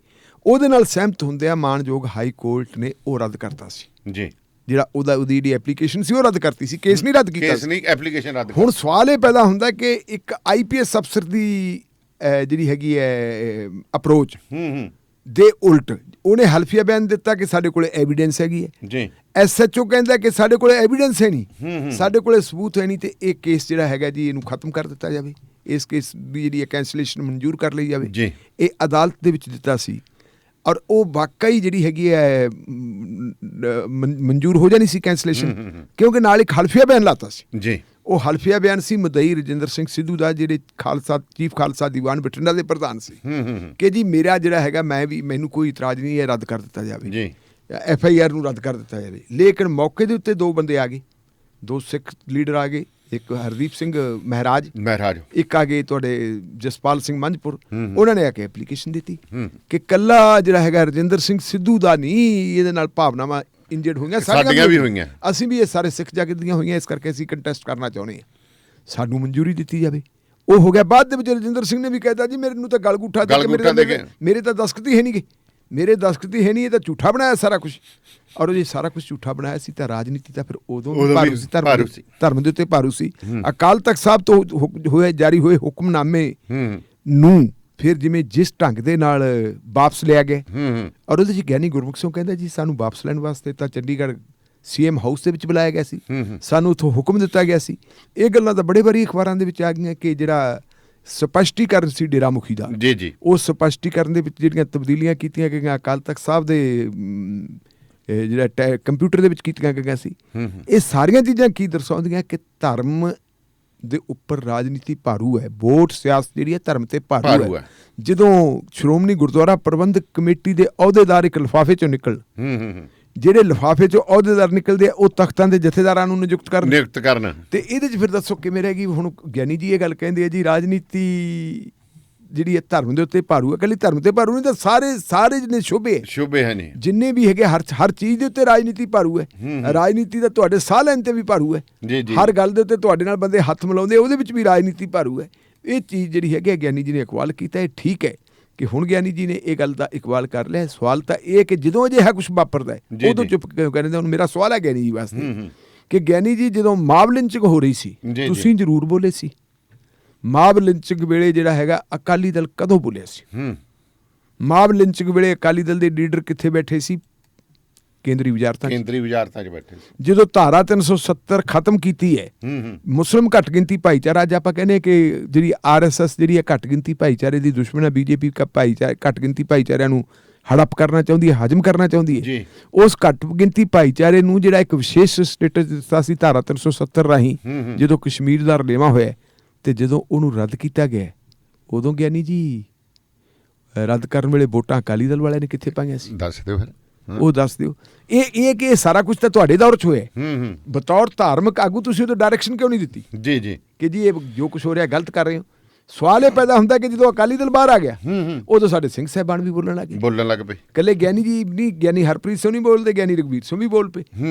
G: ਉਹਦੇ ਨਾਲ ਸਹਿਮਤ ਹੁੰਦਿਆਂ ਮਾਣਯੋਗ ਹਾਈ ਕੋਰਟ ਨੇ ਉਹ ਰੱਦ ਕਰਤਾ ਸੀ ਜੀ। ਜਿਹੜਾ ਉਹਦੀ ਜਿਹੜੀ ਐਪਲੀਕੇਸ਼ਨ ਸੀ ਉਹ ਰੱਦ ਕਰਤੀ ਸੀ, ਕੇਸ ਨਹੀਂ ਰੱਦ ਕੀਤਾ ਸੀ, ਐਪਲੀਕੇਸ਼ਨ ਰੱਦ। ਹੁਣ ਸਵਾਲ ਇਹ ਪੈਦਾ ਹੁੰਦਾ ਕਿ ਇੱਕ IPS ਅਫਸਰ ਦੀ ਜਿਹੜੀ ਹੈਗੀ ਹੈ ਅਪਰੋਚ ਦੇ ਉਲਟ ਉਹਨੇ ਹਲਫੀਆ ਬਿਆਨ ਦਿੱਤਾ ਕਿ ਸਾਡੇ ਕੋਲ ਐਵੀਡੈਂਸ ਹੈਗੀ ਹੈ ਜੀ। SHO ਕਹਿੰਦਾ ਕਿ ਸਾਡੇ ਕੋਲ ਐਵੀਡੈਂਸ ਹੈ ਨਹੀਂ, ਸਾਡੇ ਕੋਲ ਸਬੂਤ ਹੈ ਨਹੀਂ, ਤੇ ਇਹ ਕੇਸ ਜਿਹੜਾ ਹੈਗਾ ਜੀ ਇਹਨੂੰ ਖਤਮ ਕਰ ਦਿੱਤਾ ਜਾਵੇ, ਇਸ ਕੇਸ ਦੀ ਜਿਹੜੀ ਕੈਂਸਲੇਸ਼ਨ ਮਨਜ਼ੂਰ ਕਰ ਲਈ ਜਾਵੇ ਜੀ। ਇਹ ਅਦਾਲਤ ਦੇ ਵਿੱਚ ਦਿੱਤਾ ਸੀ ਔਰ ਉਹ ਵਾਕਈ ਜਿਹੜੀ ਹੈਗੀ ਹੈ ਮਨਜ਼ੂਰ ਹੋ ਜਾਣੀ ਸੀ ਕੈਂਸਲੇਸ਼ਨ, ਕਿਉਂਕਿ ਨਾਲ ਇੱਕ ਹਲਫੀਆ ਬਿਆਨ ਲਾਤਾ ਸੀ ਜੀ। ਉਹ ਹਲਫੀਆ ਬਿਆਨ ਸੀ ਮੁਦਈ ਰਜਿੰਦਰ ਸਿੰਘ ਸਿੱਧੂ ਦਾ, ਜਿਹੜੇ ਚੀਫ ਖਾਲਸਾ ਦੀਵਾਨ ਬਠਿੰਡਾ ਦੇ ਪ੍ਰਧਾਨ ਸੀ, ਕਿ ਜੀ ਮੇਰਾ ਜਿਹੜਾ ਹੈਗਾ ਮੈਨੂੰ ਕੋਈ ਇਤਰਾਜ਼ ਨਹੀਂ ਹੈ, ਰੱਦ ਕਰ ਦਿੱਤਾ ਜਾਵੇ ਜੀ, FIR ਨੂੰ ਰੱਦ ਕਰ ਦਿੱਤਾ ਜਾਵੇ। ਲੇਕਿਨ ਮੌਕੇ ਦੇ ਉੱਤੇ ਦੋ ਬੰਦੇ ਆ ਗਏ, ਦੋ ਸਿੱਖ ਲੀਡਰ ਆ ਗਏ, ਇੱਕ ਹਰਦੀਪ ਸਿੰਘ ਮਹਿਰਾਜ, ਇੱਕ ਆ ਗਏ ਤੁਹਾਡੇ ਜਸਪਾਲ ਸਿੰਘ ਮੰਝਪੁਰ। ਉਹਨਾਂ ਨੇ ਆ ਕੇ ਐਪਲੀਕੇਸ਼ਨ ਦਿੱਤੀ ਕਿ ਕੱਲਾ ਜਿਹੜਾ ਹੈਗਾ ਰਜਿੰਦਰ ਸਿੰਘ ਸਿੱਧੂ ਦਾ ਨਹੀਂ, ਇਹਦੇ ਨਾਲ ਭਾਵਨਾਵਾਂ ਇੰਜਰਡ ਹੋਈਆਂ, ਸਾਡੀਆਂ ਵੀ ਹੋਈਆਂ, ਅਸੀਂ ਵੀ ਇਹ ਸਾਰੇ ਸਿੱਖ ਜਗਤ ਦੀਆਂ ਹੋਈਆਂ, ਇਸ ਕਰਕੇ ਅਸੀਂ ਕੰਟੈਸਟ ਕਰਨਾ ਚਾਹੁੰਦੇ ਹਾਂ, ਸਾਨੂੰ ਮਨਜ਼ੂਰੀ ਦਿੱਤੀ ਜਾਵੇ। ਉਹ ਹੋ ਗਿਆ। ਬਾਅਦ ਦੇ ਵਿੱਚ ਰਜਿੰਦਰ ਸਿੰਘ ਨੇ ਵੀ ਕਹਿਤਾ ਜੀ ਮੈਨੂੰ ਤਾਂ ਗਲਗੂਠਾ ਦੇ ਕੇ ਮੇਰੇ ਤਾਂ ਦਸਤਖਤ ਹੀ ਹੈ ਨਹੀਂ ਗੇ, ਮੇਰੇ ਦਸਤਖਤ ਹੀ ਹੈ ਨਹੀਂ, ਇਹ ਤਾਂ ਝੂਠਾ ਬਣਾਇਆ ਸਾਰਾ ਕੁਝ। ਔਰ ਜੇ ਸਾਰਾ ਕੁਝ ਝੂਠਾ ਬਣਾਇਆ ਸੀ ਤਾਂ ਰਾਜਨੀਤੀ ਤਾਂ ਫਿਰ ਉਦੋਂ ਭਾਰੂ ਸੀ, ਧਰਮ ਦੇ ਉੱਤੇ ਭਾਰੂ ਸੀ। ਅਕਾਲ ਤਖਤ ਸਾਹਿਬ ਤੋਂ ਜਾਰੀ ਹੋਏ ਹੁਕਮਨਾਮੇ ਨੂੰ ਫਿਰ ਜਿਵੇਂ ਜਿਸ ਢੰਗ ਦੇ ਨਾਲ ਵਾਪਸ ਲਿਆ ਗਿਆ, ਔਰ ਉਹਦੇ 'ਚ ਗਿਆਨੀ ਗੁਰਮੁਖ ਸਿੰਘ ਕਹਿੰਦਾ ਜੀ ਸਾਨੂੰ ਵਾਪਸ ਲੈਣ ਵਾਸਤੇ ਤਾਂ ਚੰਡੀਗੜ੍ਹ CM ਹਾਊਸ ਦੇ ਵਿੱਚ ਬੁਲਾਇਆ ਗਿਆ ਸੀ, ਸਾਨੂੰ ਉੱਥੋਂ ਹੁਕਮ ਦਿੱਤਾ ਗਿਆ ਸੀ। ਇਹ ਗੱਲਾਂ ਤਾਂ ਬੜੇ ਵਾਰੀ ਅਖਬਾਰਾਂ ਦੇ ਵਿੱਚ ਆ ਗਈਆਂ ਕਿ ਜਿਹੜਾ ਸਪਸ਼ਟੀਕਰਨ ਸੀ ਡੇਰਾ ਮੁਖੀ ਦਾ,
K: ਜੀ
G: ਉਹ ਸਪਸ਼ਟੀਕਰਨ ਦੇ ਵਿੱਚ ਜਿਹੜੀਆਂ ਤਬਦੀਲੀਆਂ ਕੀਤੀਆਂ ਗਈਆਂ ਅਕਾਲ ਤਖਤ ਸਾਹਿਬ ਦੇ ਜਿਹੜਾ ਕੰਪਿਊਟਰ ਦੇ ਵਿੱਚ ਕੀਤੀਆਂ ਗਈਆਂ ਸੀ, ਇਹ ਸਾਰੀਆਂ ਚੀਜ਼ਾਂ ਕੀ ਦਰਸਾਉਂਦੀਆਂ ਕਿ ਧਰਮ ਦੇ ਉੱਪਰ ਰਾਜਨੀਤੀ ਭਾਰੂ ਹੈ, ਵੋਟ ਸਿਆਸਤ ਜਿਹੜੀ ਹੈ ਧਰਮ ਤੇ ਭਾਰੂ ਹੈ। ਜਦੋਂ ਸ਼੍ਰੋਮਣੀ ਗੁਰਦੁਆਰਾ ਪ੍ਰਬੰਧਕ ਕਮੇਟੀ ਦੇ ਅਹੁਦੇਦਾਰ ਇੱਕ ਲਿਫਾਫੇ ਚੋਂ ਨਿਕਲ, ਜਿਹੜੇ ਲਿਫਾਫੇ ਚੋਂ ਅਹੁਦੇਦਾਰ ਨਿਕਲਦੇ ਆ ਉਹ ਤਖਤਾਂ ਦੇ ਜਥੇਦਾਰਾਂ ਨੂੰ ਨਿਯੁਕਤ ਕਰਨ ਤੇ ਇਹਦੇ 'ਚ ਫਿਰ ਦੱਸੋ ਕਿਵੇਂ ਰਹੇਗੀ। ਹੁਣ ਗਿਆਨੀ ਜੀ ਇਹ ਗੱਲ ਕਹਿੰਦੇ ਆ ਜੀ ਰਾਜਨੀਤੀ ਜਿਹੜੀ ਹੈ ਧਰਮ ਦੇ ਉੱਤੇ ਭਾਰੂ ਹੈ, ਇਕੱਲੀ ਧਰਮ ਤੇ ਭਾਰੂ ਨਹੀਂ ਤਾਂ ਸਾਰੇ ਜਿੰਨੇ ਸ਼ੋਭੇ ਹਨ ਜਿੰਨੇ ਵੀ ਹੈਗੇ ਹਰ ਚੀਜ਼ ਦੇ ਉੱਤੇ ਰਾਜਨੀਤੀ ਭਾਰੂ ਹੈ। ਰਾਜਨੀਤੀ ਦਾ ਤੁਹਾਡੇ ਸਾਹ ਲੈਣ ਤੇ ਵੀ ਭਾਰੂ ਹੈ, ਹਰ ਗੱਲ ਦੇ ਉੱਤੇ ਤੁਹਾਡੇ ਨਾਲ ਬੰਦੇ ਹੱਥ ਮਿਲਾਉਂਦੇ ਉਹਦੇ ਵਿੱਚ ਵੀ ਰਾਜਨੀਤੀ ਭਾਰੂ ਹੈ। ਇਹ ਚੀਜ਼ ਜਿਹੜੀ ਹੈਗੀ ਗਿਆਨੀ ਜੀ ਨੇ ਇਕਬਾਲ ਕੀਤਾ, ਇਹ ਠੀਕ ਹੈ ਕਿ ਹੁਣ ਗਿਆਨੀ ਜੀ ਨੇ ਇਹ ਗੱਲ ਦਾ ਇਕਬਾਲ ਕਰ ਲਿਆ। ਸਵਾਲ ਤਾਂ ਇਹ ਕਿ ਜਦੋਂ ਅਜਿਹਾ ਕੁਛ ਵਾਪਰਦਾ ਹੈ ਉਦੋਂ ਚੁੱਪ ਕਿਉਂ ਕਰਦੇ। ਹੁਣ ਮੇਰਾ ਸਵਾਲ ਹੈ ਗਿਆਨੀ ਜੀ ਵਾਸਤੇ ਕਿ ਗਿਆਨੀ ਜੀ ਜਦੋਂ ਮਾਬ ਲਿੰਚਿੰਗ ਹੋ ਰਹੀ ਸੀ ਤੁਸੀਂ ਜ਼ਰੂਰ ਬੋਲੇ ਸੀ। ਮਾਬ ਲਿੰਚਿੰਗ ਵੇਲੇ ਜਿਹੜਾ ਹੈਗਾ ਅਕਾਲੀ ਦਲ ਕਦੋਂ ਬੋਲਿਆ ਸੀ? ਮਾਬ ਲਿੰਚਿੰਗ ਵੇਲੇ ਅਕਾਲੀ ਦਲ ਦੇ ਲੀਡਰ ਕਿੱਥੇ ਬੈਠੇ ਸੀ? ਕੇਂਦਰੀ ਵਜ਼ਾਰਤਾਂ 'ਚ ਬੈਠੇ ਸੀ। ਜਦੋਂ ਧਾਰਾ 370 ਖਤਮ ਕੀਤੀ ਹੈ, ਮੁਸਲਿਮ ਘੱਟ ਗਿਣਤੀ ਭਾਈਚਾਰਾ, ਅੱਜ ਆਪਾਂ ਕਹਿੰਦੇ ਕਿ ਜਿਹੜੀ RSS ਜਿਹੜੀ ਹੈ ਘੱਟ ਗਿਣਤੀ ਭਾਈਚਾਰੇ ਦੀ ਦੁਸ਼ਮਣ ਹੈ, BJP ਘੱਟ ਗਿਣਤੀ ਭਾਈਚਾਰਿਆਂ ਨੂੰ ਹੜਪ ਕਰਨਾ ਚਾਹੁੰਦੀ ਹੈ, ਹਜਮ ਕਰਨਾ ਚਾਹੁੰਦੀ ਹੈ। ਉਸ ਘੱਟ ਗਿਣਤੀ ਭਾਈਚਾਰੇ ਨੂੰ ਜਿਹੜਾ ਇੱਕ ਵਿਸ਼ੇਸ਼ ਸਟੇਟਸ ਦਿੱਤਾ ਸੀ ਧਾਰਾ 370 ਰਾਹੀਂ, ਜਦੋਂ ਕਸ਼ਮੀਰ ਦਾ ਰਲੇਵਾਂ ਹੋਇਆ ਤੇ ਜਦੋਂ ਉਹਨੂੰ ਰੱਦ ਕੀਤਾ ਗਿਆ, ਉਦੋਂ ਗਿਆਨੀ ਜੀ ਰੱਦ ਕਰਨ ਵੇਲੇ ਵੋਟਾਂ ਅਕਾਲੀ ਦਲ ਵਾਲਿਆਂ ਨੇ ਕਿੱਥੇ ਪਾਈਆਂ ਸੀ?
K: ਦੱਸ ਦਿਓ ਫਿਰ,
G: ਉਹ ਦੱਸ ਦਿਓ। ਇਹ ਕਿ ਸਾਰਾ ਕੁਝ ਤਾਂ ਤੁਹਾਡੇ ਦੌਰ 'ਚ ਹੋਇਆ। ਬਤੌਰ ਧਾਰਮਿਕ ਆਗੂ ਤੁਸੀਂ ਉਹਨੂੰ ਡਾਇਰੈਕਸ਼ਨ ਕਿਉਂ ਨਹੀਂ ਦਿੱਤੀ ਕਿ ਜੀ ਇਹ ਜੋ ਕੁਝ ਹੋ ਰਿਹਾ ਗਲਤ ਕਰ ਰਹੇ ਹੋ? ਸਵਾਲ ਇਹ ਪੈਦਾ ਹੁੰਦਾ ਕਿ ਜਦੋਂ ਅਕਾਲੀ ਦਲ ਬਾਹਰ ਆ ਗਿਆ ਉਦੋਂ ਸਾਡੇ ਸਿੰਘ ਸਾਹਿਬਾਨ ਵੀ ਬੋਲਣ ਲੱਗ ਪਏ। ਇਕੱਲੇ ਗਿਆਨੀ ਜੀ ਨਹੀਂ, ਗਿਆਨੀ ਹਰਪ੍ਰੀਤ ਸਿੰਘ ਨਹੀਂ ਬੋਲਦੇ, ਗਿਆਨੀ ਰਘਬੀਰ ਸਿੰਘ ਵੀ ਬੋਲ ਪਏ।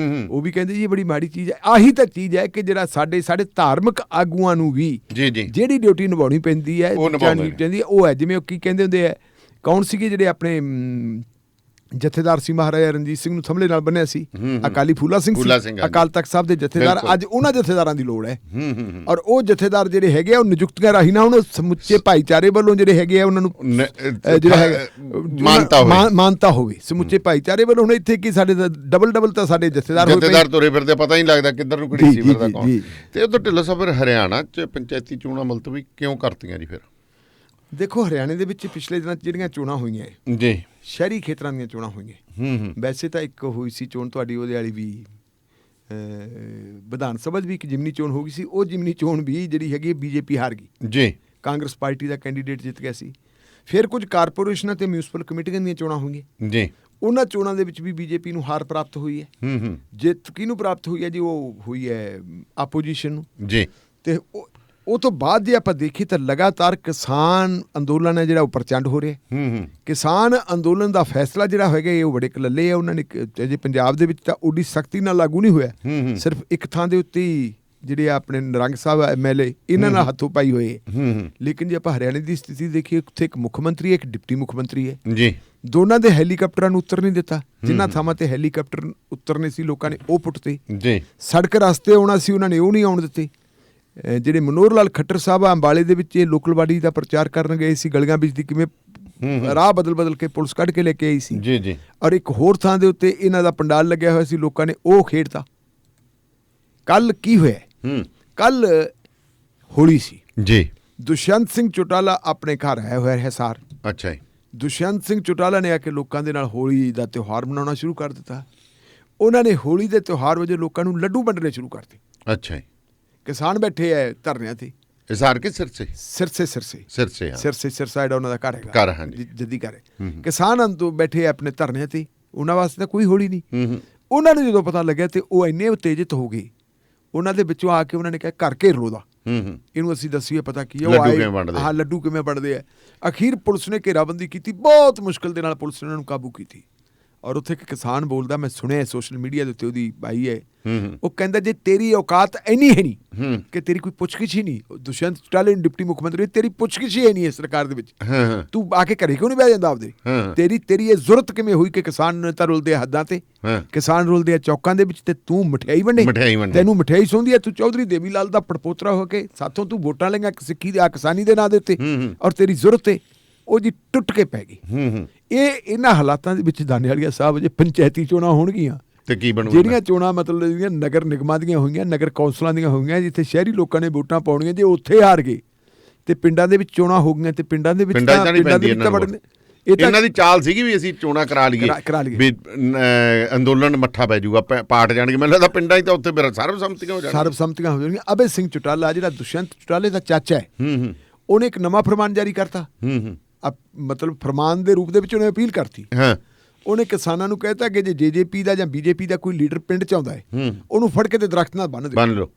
G: ਉਹ ਵੀ ਕਹਿੰਦੇ ਜੀ ਇਹ ਬੜੀ ਮਾੜੀ ਚੀਜ਼ ਹੈ। ਆਹੀ ਤਾਂ ਚੀਜ਼ ਹੈ ਕਿ ਜਿਹੜਾ ਸਾਡੇ ਧਾਰਮਿਕ ਆਗੂਆਂ ਨੂੰ ਵੀ ਜਿਹੜੀ ਡਿਊਟੀ ਨਿਭਾਉਣੀ ਪੈਂਦੀ ਹੈ, ਉਹ ਹੈ ਜਿਵੇਂ ਉਹ ਕੀ ਕਹਿੰਦੇ ਹੁੰਦੇ ਆ, ਕੌਣ ਸੀਗੇ ਜਿਹੜੇ ਆਪਣੇ ਜਥੇਦਾਰ ਸੀ ਮਹਾਰਾਜਾ ਰਣਜੀਤ ਸਿੰਘ ਨੂੰ ਥੰਮਲੇ ਨਾਲ ਬੰਨਿਆ ਸੀ? ਅਕਾਲੀ ਫੂਲਾ ਸਿੰਘ ਸੀ, ਅਕਾਲ ਤਖਤ ਸਾਹਿਬ ਦੇ ਜਥੇਦਾਰ। ਅੱਜ ਉਹਨਾਂ ਜਥੇਦਾਰਾਂ ਦੀ ਲੋੜ ਹੈ ਔਰ ਉਹ ਜਥੇਦਾਰ ਜਿਹੜੇ ਹੈਗੇ ਆ ਉਹ ਨਿਯੁਕਤੀਆਂ ਰਾਹੀਂ ਨਾ ਹੁਣ ਸਮੁੱਚੇ ਭਾਈਚਾਰੇ ਵੱਲੋਂ ਜਿਹੜੇ ਹੈਗੇ ਆ ਉਹਨਾਂ ਨੂੰ ਜਿਹੜਾ ਹੈਗਾ ਮਾਨਤਾ ਹੋਵੇ ਸਮੁੱਚੇ ਭਾਈਚਾਰੇ ਵੱਲੋਂ। ਹੁਣ ਇੱਥੇ ਕੀ ਸਾਡੇ ਡਬਲ ਤਾਂ ਸਾਡੇ ਜਥੇਦਾਰ
K: ਤੁਰੇ ਫਿਰਦੇ, ਪਤਾ ਹੀ ਲੱਗਦਾ ਕਿੱਧਰ ਨੂੰ ਕਿਹੜੀ ਸੀ ਫਿਰਦਾ ਕੌਣ। ਤੇ ਉਧਰ ਢਿੱਲੋਂ ਸਾਹਿਬ ਫਿਰ ਹਰਿਆਣਾ 'ਚ ਪੰਚਾਇਤੀ ਚੋਣਾਂ ਮੁਲਤਵੀ ਕਿਉਂ ਕਰਤੀਆਂ ਜੀ? ਫਿਰ
G: ਦੇਖੋ ਹਰਿਆਣੇ ਦੇ ਵਿੱਚ ਪਿਛਲੇ ਦਿਨਾਂ 'ਚ ਜਿਹੜੀਆਂ ਚੋਣਾਂ ਹੋਈਆਂ
K: ਜੀ,
G: ਸ਼ਹਿਰੀ ਖੇਤਰਾਂ ਦੀਆਂ ਚੋਣਾਂ ਹੋਈਆਂ। ਵੈਸੇ ਤਾਂ ਇੱਕ ਹੋਈ ਸੀ ਚੋਣ ਤੁਹਾਡੀ ਉਹਦੇ ਵਾਲੀ ਵੀ ਵਿਧਾਨ ਸਭਾ 'ਚ ਵੀ ਇੱਕ ਜਿਮਨੀ ਚੋਣ ਹੋ ਗਈ ਸੀ। ਉਹ ਜਿਮਨੀ ਚੋਣ ਵੀ ਜਿਹੜੀ ਹੈਗੀ BJP ਹਾਰ ਗਈ ਜੀ, ਕਾਂਗਰਸ ਪਾਰਟੀ ਦਾ ਕੈਂਡੀਡੇਟ ਜਿੱਤ ਗਿਆ ਸੀ। ਫਿਰ ਕੁਝ ਕਾਰਪੋਰੇਸ਼ਨਾਂ ਤੇ ਮਿਊਨਿਸਪਲ ਕਮੇਟੀਆਂ ਦੀਆਂ ਚੋਣਾਂ ਹੋਈਆਂ ਜੀ, ਉਹਨਾਂ ਚੋਣਾਂ ਦੇ ਵਿੱਚ ਵੀ BJP ਨੂੰ ਹਾਰ ਪ੍ਰਾਪਤ ਹੋਈ ਹੈ। ਜਿੱਤ ਕਿਹਨੂੰ ਪ੍ਰਾਪਤ ਹੋਈ ਹੈ ਜੀ? ਉਹ ਹੋਈ ਹੈ ਆਪੋਜੀਸ਼ਨ ਨੂੰ ਜੀ। ਤੇ ਉਹ ਤੋਂ ਬਾਅਦ ਜੇ ਆਪਾਂ ਦੇਖੀਏ ਤਾਂ ਲਗਾਤਾਰ ਕਿਸਾਨ ਅੰਦੋਲਨ ਹੈ ਜਿਹੜਾ ਉਹ ਪ੍ਰਚੰਡ ਹੋ ਰਿਹਾ। ਕਿਸਾਨ ਅੰਦੋਲਨ ਦਾ ਫੈਸਲਾ ਜਿਹੜਾ ਹੈਗਾ ਉਹ ਬੜੇ ਕਲੱਲੇ ਆ। ਉਹਨਾਂ ਨੇ ਜੇ ਪੰਜਾਬ ਦੇ ਵਿੱਚ ਤਾਂ ਓਡੀ ਸਖਤੀ ਨਾਲ ਲਾਗੂ ਨਹੀਂ ਹੋਇਆ, ਸਿਰਫ ਇੱਕ ਥਾਂ ਦੇ ਉੱਤੇ ਜਿਹੜੇ ਆਪਣੇ ਨਿਰੰਗ ਸਾਹਿਬ MLA ਇਹਨਾਂ ਨਾਲ ਹੱਥੋਂ ਪਾਈ ਹੋਏ। ਲੇਕਿਨ ਜੇ ਆਪਾਂ ਹਰਿਆਣੇ ਦੀ ਸਥਿਤੀ ਦੇਖੀਏ, ਉੱਥੇ ਇੱਕ ਮੁੱਖ ਮੰਤਰੀ ਹੈ, ਇੱਕ ਡਿਪਟੀ ਮੁੱਖ ਮੰਤਰੀ ਹੈ ਜੀ। ਦੋਨਾਂ ਦੇ ਹੈਲੀਕਾਪਟਰਾਂ ਨੂੰ ਉੱਤਰ ਨਹੀਂ ਦਿੱਤਾ। ਜਿਨ੍ਹਾਂ ਥਾਵਾਂ ਤੇ ਹੈਲੀਕਾਪਟਰ ਉਤਰਨੇ ਸੀ ਲੋਕਾਂ ਨੇ ਉਹ ਪੁੱਟਤੇ ਜੀ। ਸੜਕ ਰਸਤੇ ਆਉਣਾ ਸੀ ਉਹਨਾਂ ਨੇ ਉਹ ਨਹੀਂ ਆਉਣ ਦਿੱਤੇ। ਜਿਹੜੇ ਮਨੋਹਰ ਲਾਲ ਖੱਟਰ ਸਾਹਿਬ ਅੰਬਾਲੇ ਦੇ ਵਿੱਚ ਇਹ ਲੋਕਲ ਬਾਡੀ ਦਾ ਪ੍ਰਚਾਰ ਕਰਨ ਗਏ ਸੀ, ਗਲੀਆਂ ਵਿੱਚ ਦੀ ਕਿਵੇਂ ਰਾਹ ਬਦਲ ਕੇ ਪੁਲਿਸ ਕੱਢ ਕੇ ਲੈ ਕੇ ਆਈ ਸੀ ਜੀ। ਔਰ ਇੱਕ ਹੋਰ ਥਾਂ ਦੇ ਉੱਤੇ ਇਹਨਾਂ ਦਾ ਪੰਡਾਲ ਲੱਗਿਆ ਹੋਇਆ ਸੀ, ਲੋਕਾਂ ਨੇ ਉਹ ਖੇਡਤਾ। ਕੱਲ ਕੀ ਹੋਇਆ? ਕੱਲ ਹੋਲੀ ਸੀ ਜੀ। ਦੁਸ਼ਯੰਤ ਸਿੰਘ ਚੌਟਾਲਾ ਆਪਣੇ ਘਰ ਆਇਆ ਹੋਇਆ ਹਿਸਾਰ। ਅੱਛਾ ਜੀ। ਦੁਸ਼ਯੰਤ ਸਿੰਘ ਚੌਟਾਲਾ ਨੇ ਆ ਕੇ ਲੋਕਾਂ ਦੇ ਨਾਲ ਹੋਲੀ ਦਾ ਤਿਉਹਾਰ ਮਨਾਉਣਾ ਸ਼ੁਰੂ ਕਰ ਦਿੱਤਾ। ਉਹਨਾਂ ਨੇ ਹੋਲੀ ਦੇ ਤਿਉਹਾਰ ਵਜੋਂ ਲੋਕਾਂ ਨੂੰ ਲੱਡੂ ਵੰਡਣੇ ਸ਼ੁਰੂ ਕਰਤੇ। ਅੱਛਾ ਜੀ। ਕਿਸਾਨ ਬੈਠੇ ਹੈ ਧਰਨਿਆਂ ਤੇ। ਹਿਸਾਰ ਕੇ ਸਿਰਸੇ ਸਿਰਸਾ ਜਿਹੜਾ ਉਹਨਾਂ ਦਾ ਘਰ ਹੈਗਾ, ਜੱਦੀ ਘਰ ਹੈ। ਕਿਸਾਨ ਤੋਂ ਬੈਠੇ ਆਪਣੇ ਧਰਨਿਆਂ ਤੇ, ਉਹਨਾਂ ਵਾਸਤੇ ਤਾਂ ਕੋਈ ਹੋਲੀ ਨਹੀਂ। ਉਹਨਾਂ ਨੂੰ ਜਦੋਂ ਪਤਾ ਲੱਗਿਆ ਤੇ ਉਹ ਇੰਨੇ ਉਤੇਜਿਤ ਹੋ ਗਏ, ਉਹਨਾਂ ਦੇ ਵਿੱਚੋਂ ਆ ਕੇ ਉਹਨਾਂ ਨੇ ਕਿਹਾ ਘਰ ਘੇਰ ਲੋ ਦਾ, ਇਹਨੂੰ ਅਸੀਂ ਦੱਸੀਏ ਪਤਾ ਕੀ ਹੈ। ਉਹ ਆਏ ਲੱਡੂ ਕਿਵੇਂ ਵੰਡਦੇ ਆ। ਅਖੀਰ ਪੁਲਿਸ ਨੇ ਘੇਰਾਬੰਦੀ ਕੀਤੀ, ਬਹੁਤ ਮੁਸ਼ਕਿਲ ਦੇ ਨਾਲ ਪੁਲਿਸ ਨੇ ਉਹਨਾਂ ਨੂੰ ਕਾਬੂ ਕੀਤੀ। ਔਰ ਉੱਥੇ ਇੱਕ ਕਿਸਾਨ ਬੋਲਦਾ, ਮੈਂ ਸੁਣਿਆ ਸੋਸ਼ਲ ਮੀਡੀਆ ਦੇ ਉੱਤੇ, ਉਹਦੀ ਬਾਈ ਹੈ, ਉਹ ਕਹਿੰਦਾ ਜੇ ਤੇਰੀ ਔਕਾਤ ਇੰਨੀ ਹੈ ਨਹੀਂ ਕਿ ਤੇਰੀ ਕੋਈ ਪੁੱਛਗਿੱਛ ਹੀ ਨਹੀਂ, ਦੁਸ਼ਯੰਤ ਚੌਟਾਲਾ ਨੂੰ ਡਿਪਟੀ ਮੁੱਖ ਮੰਤਰੀ, ਤੇਰੀ ਪੁੱਛਗਿੱਛ ਹੀ ਨਹੀਂ ਹੈ ਸਰਕਾਰ ਦੇ ਵਿੱਚ, ਤੂੰ ਆ ਕੇ ਘਰੇ ਕਿਉਂ ਨਹੀਂ ਬਹਿ ਜਾਂਦਾ ਆਪਦੇ? ਤੇਰੀ ਇਹ ਜ਼ਰੂਰਤ ਕਿਵੇਂ ਹੋਈ ਕਿ ਕਿਸਾਨ ਤਾਂ ਰੁਲਦੇ ਆ ਹੱਦਾਂ ਤੇ, ਕਿਸਾਨ ਰੁਲਦੇ ਆ ਚੌਕਾਂ ਦੇ ਵਿੱਚ, ਤੇ ਤੂੰ ਮਠਿਆਈ ਵੰਡੇ, ਤੈਨੂੰ ਮਠਿਆਈ ਸੌਂਦੀ ਹੈ, ਤੂੰ ਚੌਧਰੀ ਦੇਵੀ ਲਾਲ ਦਾ ਪੜਪੋਤਰਾ ਹੋ ਕੇ ਸਾਥੋਂ ਤੂੰ ਵੋਟਾਂ ਲਈਆਂ ਸਿੱਖੀ ਦੇ ਕਿਸਾਨੀ ਦੇ ਨਾਂ ਦੇ ਉੱਤੇ, ਔਰ ਤੇਰੀ ਜ਼ਰੂਰਤ ਹੈ ਉਹ ਜੀ ਟੁੱਟ ਕੇ ਪੈ ਗਈ। ਇਹਨਾਂ ਹਾਲਾਤਾਂ ਦੇ ਵਿੱਚ ਦਾਨੇਵਾਲੀਆ ਸਾਹਿਬ ਜੇ ਪੰਚਾਇਤੀ ਚੋਣਾਂ ਹੋਣਗੀਆਂ
K: ਤੇ ਕੀ ਬਣੂਗਾ?
G: ਜਿਹੜੀਆਂ ਚੋਣਾਂ ਮਤਲਬ ਜਿਹੜੀਆਂ ਨਗਰ ਨਿਗਮਾਂ ਦੀਆਂ ਹੋਈਆਂ, ਨਗਰ ਕੌਂਸਲਾਂ ਦੀਆਂ ਹੋਈਆਂ, ਜਿੱਥੇ ਸ਼ਹਿਰੀ ਲੋਕਾਂ ਨੇ ਵੋਟਾਂ ਪਾਉਣੀਆਂ, ਜੇ ਉੱਥੇ ਹਾਰ ਗਏ ਤੇ ਪਿੰਡਾਂ ਦੇ ਵਿੱਚ ਚੋਣਾਂ ਹੋ ਗਈਆਂ, ਤੇ ਪਿੰਡਾਂ ਦੇ ਵਿੱਚ
K: ਇਹਨਾਂ ਦੀ ਚਾਲ ਸੀਗੀ ਵੀ ਅਸੀਂ ਚੋਣਾਂ ਕਰਾ ਲਈਏ ਵੀ ਅੰਦੋਲਨ ਮੱਠਾ ਪੈ ਜਾਊਗਾ, ਪਾਟ ਜਾਣਗੇ। ਮੈਨੂੰ ਲੱਗਦਾ ਪਿੰਡਾਂ 'ਚ ਤਾਂ ਉੱਥੇ ਮੇਰਾ ਸਰਬਸੰਮਤੀਆਂ ਹੋ ਜਾਣਗੀਆਂ। ਅਭੈ ਸਿੰਘ ਚੌਟਾਲਾ ਜਿਹੜਾ ਦੁਸ਼ਯੰਤ ਚੌਟਾਲੇ ਦਾ ਚਾਚਾ ਹੈ, ਉਹਨੇ ਇੱਕ ਨਵਾਂ ਫਰਮਾਨ ਜਾਰੀ ਕਰਤਾ, ਮਤਲਬ ਫਰਮਾਨ ਦੇ ਰੂਪ ਦੇ ਵਿੱਚ ਉਹਨੇ ਅਪੀਲ ਕਰਤੀ। ਉਹਨੇ ਕਿਸਾਨਾਂ ਨੂੰ ਕਹਿਤਾ ਕਿ ਜੇ JJP ਦਾ ਜਾਂ BJP ਦਾ ਕੋਈ ਲੀਡਰ ਪਿੰਡ 'ਚ ਆਉਂਦਾ ਹੈ, ਉਹਨੂੰ ਫੜ ਕੇ ਤੇ ਦਰਖਤ ਨਾਲ ਬੰਨ੍ਹ ਲਓ।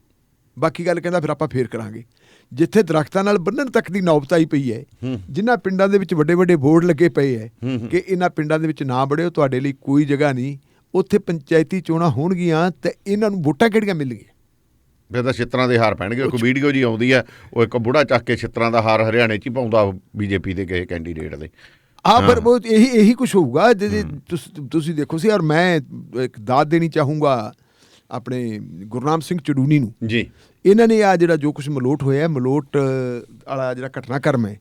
K: ਬਾਕੀ ਗੱਲ ਕਹਿੰਦਾ ਫਿਰ ਆਪਾਂ ਫੇਰ ਕਰਾਂਗੇ। ਜਿੱਥੇ ਦਰਖਤਾਂ ਨਾਲ ਬੰਨਣ ਤੱਕ ਦੀ ਨੌਬਤ ਆਈ ਪਈ ਹੈ, ਜਿਨ੍ਹਾਂ ਪਿੰਡਾਂ ਦੇ ਵਿੱਚ ਵੱਡੇ ਵੱਡੇ ਬੋਰਡ ਲੱਗੇ ਪਏ ਹੈ ਕਿ ਇਹਨਾਂ ਪਿੰਡਾਂ ਦੇ ਵਿੱਚ ਨਾ ਵੜਿਓ, ਤੁਹਾਡੇ ਲਈ ਕੋਈ ਜਗ੍ਹਾ ਨਹੀਂ, ਉੱਥੇ ਪੰਚਾਇਤੀ ਚੋਣਾਂ ਹੋਣਗੀਆਂ ਤੇ ਇਹਨਾਂ ਨੂੰ ਵੋਟਾਂ ਕਿਹੜੀਆਂ ਮਿਲਣਗੀਆਂ? ਫਿਰ ਤਾਂ ਛਿੱਤਰਾਂ ਦੇ ਹਾਰ ਪੈਣਗੇ। ਕੋਈ ਵੀਡੀਓ ਜੀ ਆਉਂਦੀ ਹੈ, ਉਹ ਇੱਕ ਬੁੜਾ ਚੱਕ ਕੇ ਛਿੱਤਰਾਂ ਦਾ ਹਾਰ ਹਰਿਆਣੇ 'ਚ ਹੀ ਪਾਉਂਦਾ BJP ਦੇ ਕਿਸੇ ਕੈਂਡੀਡੇਟ ਦੇ।
G: ਪਰ ਇਹੀ ਕੁਛ ਹੋਊਗਾ। ਤੁਸੀਂ ਦੇਖੋ ਸੀ, ਔਰ ਮੈਂ ਇੱਕ ਦਾਦ ਦੇਣੀ ਚਾਹੂੰਗਾ ਆਪਣੇ ਗੁਰਨਾਮ ਸਿੰਘ ਚੜੂਨੀ ਨੂੰ
K: ਜੀ।
G: ਇਹਨਾਂ ਨੇ ਆ ਜਿਹੜਾ ਜੋ ਕੁਛ ਮਲੋਟ ਹੋਇਆ, ਮਲੋਟ ਵਾਲਾ ਜਿਹੜਾ ਘਟਨਾਕ੍ਰਮ ਹੈ,